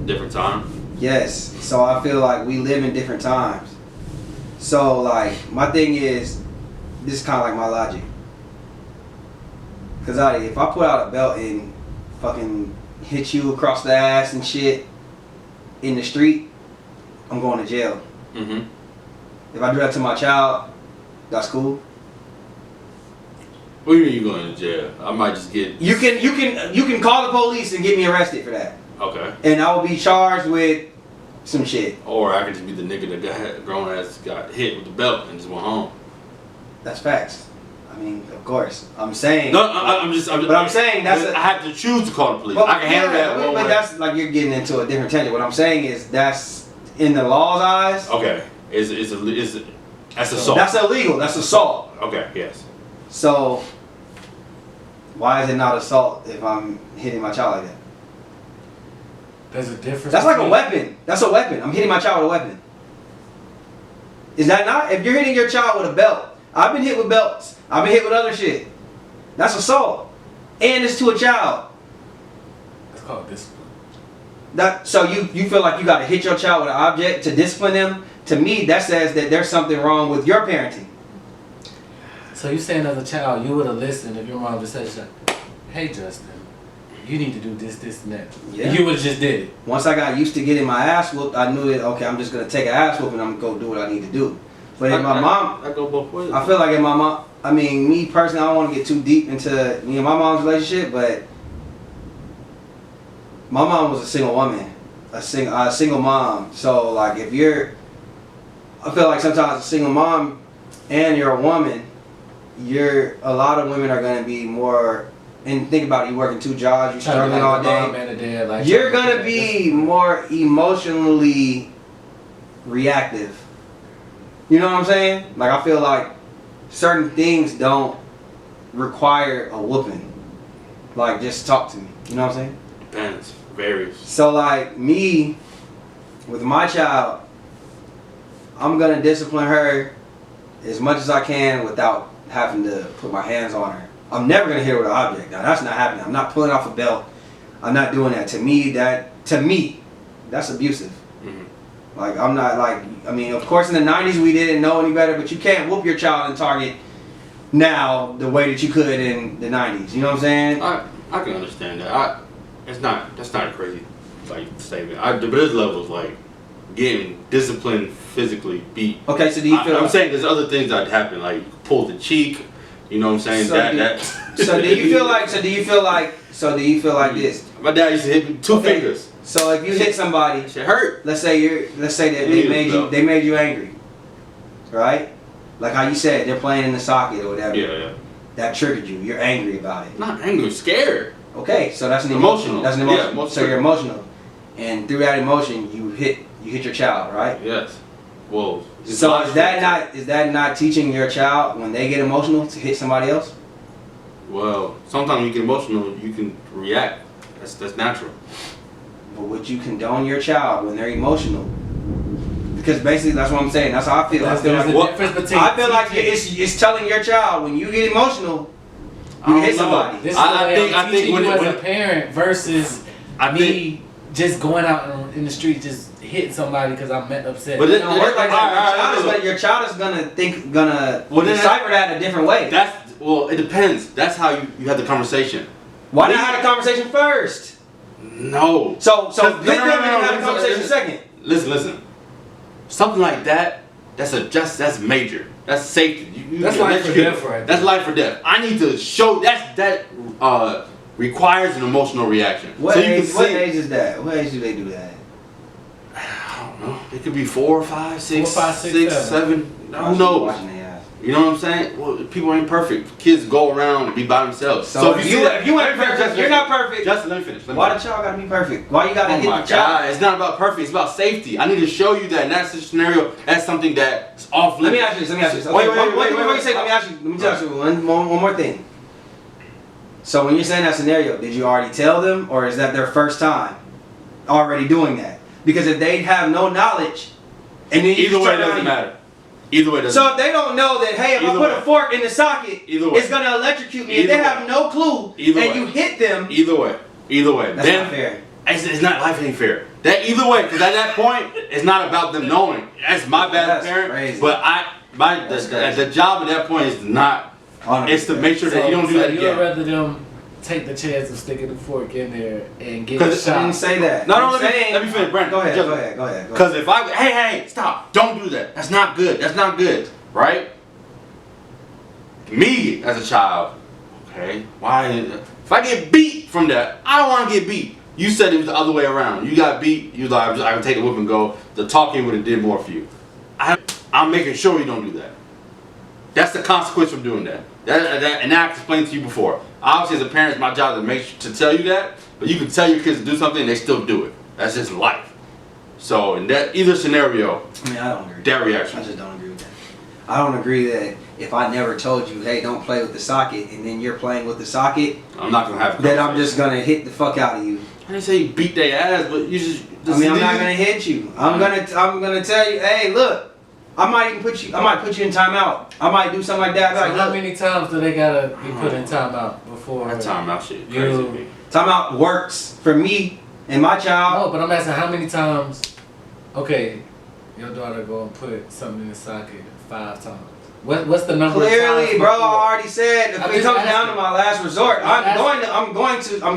C: Different time.
A: yes, so I feel like we live in different times. So like my thing is, this is kind of like my logic. Cause if I put out a belt and fucking hit you across the ass and shit in the street, I'm going to jail.
C: Mm-hmm.
A: If I do that to my child, that's cool.
C: What do you mean you going to jail? I might just get.
A: You can call the police and get me arrested for that,
C: Okay.
A: and I will be charged with some shit.
C: Or I could just be the nigga that got grown ass got hit with the belt and just went home.
A: That's facts. I mean, of course. I'm saying.
C: No, I'm just.
A: But I'm saying that's
C: I have to choose to call the police.
A: Well,
C: I can handle
A: yeah,
C: that one
A: but
C: way.
A: that's like you're getting into a different tangent. What I'm saying is that's in the law's eyes.
C: Okay. That's assault.
A: That's illegal. That's assault.
C: Okay. Yes.
A: So why is it not assault if I'm hitting my child like that?
B: There's a difference.
A: That's like a
B: between-
A: weapon. That's a weapon. I'm hitting my child with a weapon. Is that not? If you're hitting your child with a belt, I've been hit with belts. I've been hit with other shit. That's assault. And it's to a child.
B: That's called discipline.
A: So you feel like you got to hit your child with an object to discipline them? To me, that says that there's something wrong with your parenting.
B: So you saying as a child, you would have listened if your mom just said, "Hey Justin, you need to do this, this, and that."
A: Yeah.
B: And you would have just did it.
A: Once I got used to getting my ass whooped, I knew that, okay, I'm just going to take an ass whoop and I'm going to go do what I need to do. But if my mom,
C: I go both ways.
A: I feel like if my mom, I mean, me personally, I don't want to get too deep into me and my mom's relationship, but my mom was a single woman, a single mom. So like if I feel like sometimes a single mom and you're a woman, a lot of women are going to be more, and think about it, you working 2 jobs, you're struggling all
B: Mom
A: day.
B: and a dad, like,
A: You're going to be more emotionally reactive You know what I'm saying? Like I feel like certain things don't require a whooping. Like just talk to me. You know what I'm saying?
C: Depends. Varies.
A: So like me, with my child, I'm gonna discipline her as much as I can without having to put my hands on her. I'm never gonna hit her with an object. Now that's not happening. I'm not pulling off a belt. I'm not doing that. To me, that's abusive.
C: Mm-hmm.
A: Like I'm not like, I mean, of course in the 90s we didn't know any better, but you can't whoop your child in Target now the way that you could in the 90s. You know what I'm saying?
C: I can understand that. That's not a crazy like statement. There's levels like getting disciplined physically beat.
A: Okay, so do you feel
C: I'm
A: like,
C: saying there's other things that happen, like pull the cheek, you know what I'm saying?
A: so do you feel like this?
C: My dad used to hit me two fingers.
A: So if you hit somebody,
C: It hurt.
A: let's say that they made you angry, right? Like how you said they're playing in the socket or whatever.
C: Yeah.
A: That triggered you. You're angry about it.
C: Not angry, scared.
A: Okay, so that's an
C: Emotional.
A: That's an emotion.
C: Yeah, emotional.
A: So you're emotional, and through that emotion, you hit your child, right?
C: Yes. Well.
A: So is that not teaching your child when they get emotional to hit somebody else?
C: Well, sometimes when you get emotional, you can react. That's natural.
A: But would you condone your child when they're emotional? Because basically that's what I'm saying. That's how I feel. I feel like it's telling your child when you get emotional, you hit somebody.
B: This is
C: I think
B: you
C: when
B: as a parent versus
C: I
B: me just going out in the street just hitting somebody because I'm upset.
C: But
A: It don't work like that. Your child is gonna decipher that a different way.
C: It depends. That's how you have the conversation.
A: Why not have the conversation first?
C: No.
A: So let them
C: no,
A: have the conversation second.
C: Listen. Something like that. That's major. That's safety.
B: That's life or death, right?
C: That's life or death. I need to show that requires an emotional reaction.
A: What age is that? What age do they do that?
C: I don't know. It could be 4, 5, 6,
B: 4, 5, 6,
C: 7. Who knows?
A: Watching their ass.
C: You know what I'm saying? Well, people ain't perfect. Kids go around and be by themselves.
A: So if you ain't perfect, you're not perfect.
C: Just let me finish.
A: Why the child gotta be perfect? Why you gotta hit the
C: God,
A: child?
C: it's not about perfect. It's about safety. I need to show you that. And that's the scenario. That's something that's off
A: Let
C: limits.
A: me ask you this.
C: Wait,
A: Let me ask you one more thing. So when you're saying that scenario, did you already tell them, or is that their first time already doing that? Because if they have no knowledge, and then
C: Either way, it doesn't matter. Either way, it doesn't
A: So if they don't know that, hey, if I put a fork in the socket, it's gonna electrocute me. If they have no clue, and you hit them,
C: Either way.
A: that's not fair.
C: It's not, life ain't fair. That either way, because at that point, it's not about them knowing. That's my bad
A: That's
C: parent.
A: crazy.
C: But the job at that point is not. It's to make sure that you don't do that
B: You'd
C: again.
B: rather them take the chance of sticking the fork in there and get
C: Because
B: shot.
A: I didn't say that.
C: No,
A: I'm
C: let
A: saying,
C: me finish, Brandon.
A: Go ahead.
C: Because if hey, stop. Don't do that. That's not good. That's not good. Right? Me, as a child, okay, if I get beat from that, I don't want to get beat. You said it was the other way around. You got beat, you like, I would take a whip and go. The talking would have did more for you. I'm making sure you don't do that. That's the consequence from doing that. And I explained to you before. Obviously, as a parent, it's my job to tell you that. But you can tell your kids to do something, and they still do it. That's just life. So in that either scenario,
A: I mean, I don't agree.
C: that reaction.
A: I just don't agree with that. I don't agree that if I never told you, hey, don't play with the socket, and then you're playing with the socket,
C: I'm not gonna have.
A: that I'm just gonna hit the fuck out of you.
C: I didn't say you beat their ass, but you just.
A: I mean, I'm not gonna hit you. I'm gonna tell you, hey, look, I might put you in timeout. I might do something like that.
B: So
A: Like,
B: how
A: look,
B: many times do they gotta be put in timeout before?
C: That timeout shit.
B: You-
C: Crazy to me.
A: timeout works for me and my child.
B: No, but I'm asking how many times. Okay, your daughter go and put something in the socket 5 times. What's the number?
A: Clearly,
B: of times
A: bro, I
B: before?
A: already said if
B: I'm
A: it
B: just
A: comes down to
B: asking.
A: my last resort, I'm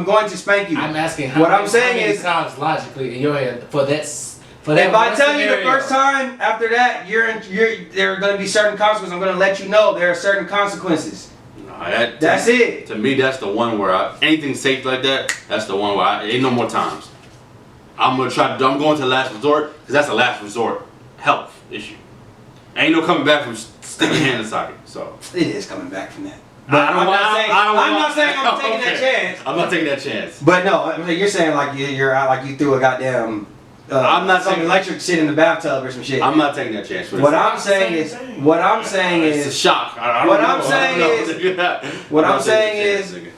A: going to spank you.
B: I'm asking how
A: What
B: many,
A: I'm saying
B: how many
A: is,
B: times logically in your head for that.
A: if I tell you the first time, after that, there are going to be certain consequences. I'm going to let you know there are certain consequences. That's it.
C: To me, that's the one where anything safe like that. That's the one where ain't no more times. I'm going to last resort because that's a last resort health issue. Ain't no coming back from sticking your hand in the socket. So
A: It is coming back from that.
C: I'm
A: not saying I'm taking that chance.
C: I'm not taking that chance.
A: But no, I mean, you're saying like you're out, like you threw a goddamn
H: I'm not
A: some
H: taking-
A: electric shit in the bathtub or some shit.
H: I'm not taking that chance.
A: What I'm saying is, what I'm saying
H: It's a
A: is,
H: shock. I don't
A: what
H: know.
A: I'm saying
H: I don't know.
A: what
H: I'm
A: I'm
H: not
A: saying
H: taking that
A: is-
H: chance, nigga.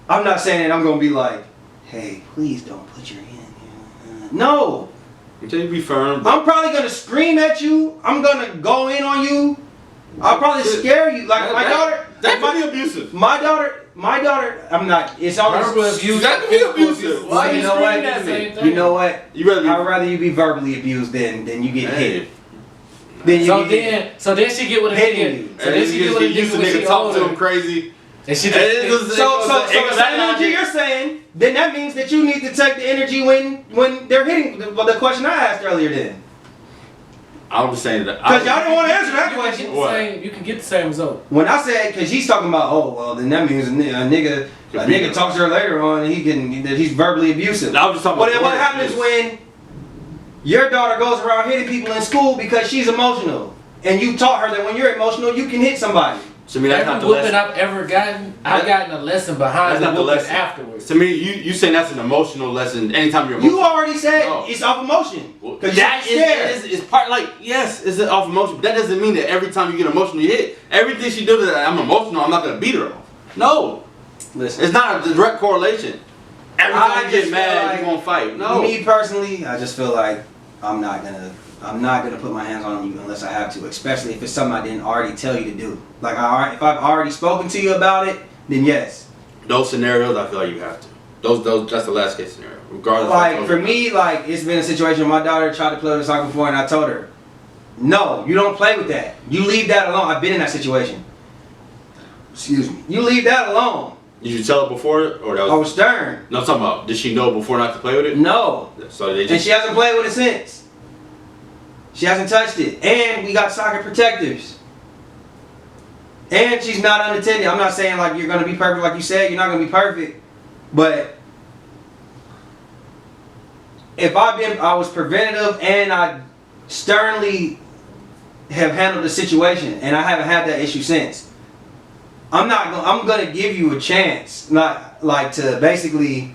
A: I'm not saying that I'm gonna be like, hey, please don't put your hand here. No,
H: Until you be firm. But
A: I'm probably gonna scream at you. I'm gonna go in on you. I'll probably scare you. Like my daughter,
H: That could be abusive.
A: my daughter. I'm not. It's always.
B: Verbal abuse.
H: That could be abusive.
B: Why
A: You
B: you
A: know
B: screaming
A: what?
B: that same thing?
A: You know what?
H: You rather be.
A: I'd rather you be verbally abused than you get
H: Hey.
A: hit. Then you
B: So
A: get hit.
B: then she get with a
A: Hitting
B: nigga.
A: you.
B: So then she get with a
H: used to
B: nigga when
H: nigga
B: she
H: talk to him
B: older.
H: crazy.
B: And she
H: And it
B: just.
H: was-
A: So the
H: it was
A: same energy you're saying, then that means that you need to take the energy when they're hitting. The question I asked earlier then.
H: I was saying that.
A: Because y'all didn't want to answer that
B: You can
A: question.
B: get the same- You can get the same result.
A: When I said, because he's talking about, oh well, then that means a nigga talks to her later on, and that he's verbally abusive.
H: I was just talking
A: Well,
H: about.
A: then what
H: word
A: happens
H: abuse.
A: when your daughter goes around hitting people in school because she's emotional, and you taught her that when you're emotional, you can hit somebody?
H: To me, that's not
B: Every
H: the
B: whooping
H: lesson.
B: I've ever gotten, I've gotten a lesson behind
H: That's
B: the
H: not the
B: whooping
H: lesson.
B: afterwards.
H: To me, you saying that's an emotional lesson. Anytime you're emotional.
A: You already said
H: No.
A: it's off emotion. Because
H: That
A: you're scared.
H: is part like yes, it's off emotion, but that doesn't mean that every time you get emotional you hit. Everything she does that I'm emotional, I'm not gonna beat her off. No,
A: Listen,
H: it's not a direct correlation. Every
A: I
H: time you
A: just
H: get mad,
A: feel
H: you gonna fight. No,
A: me personally, I just feel like I'm not gonna put my hands on you unless I have to, especially if it's something I didn't already tell you to do. Like if I've already spoken to you about it, then yes.
H: those scenarios I feel like you have to. Those that's the last case scenario, regardless.
A: Like for me, like it's been a situation where my daughter tried to play with the soccer before, and I told her, no, you don't play with that. You leave that alone. I've been in that situation. Excuse me. You leave that alone.
H: Did you tell her before, or that
A: I
H: was?
A: was stern.
H: No, I'm talking about. Did she know before not to play with it?
A: No.
H: So they
A: And
H: just.
A: she hasn't played with it since. She hasn't touched it. And we got socket protectors. And she's not unattended. I'm not saying like you're gonna be perfect like you said, you're not gonna be perfect. But if I was preventative and I sternly have handled the situation and I haven't had that issue since. I'm gonna give you a chance. Not like to basically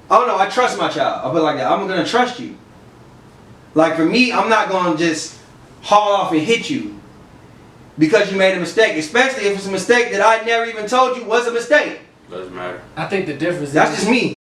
A: oh no, I trust my child. I'll put it like that. I'm gonna trust you. Like for me, I'm not gonna just haul off and hit you because you made a mistake, especially if it's a mistake that I never even told you was a mistake.
H: Doesn't matter.
B: I think the difference
A: That's
B: is
A: just me.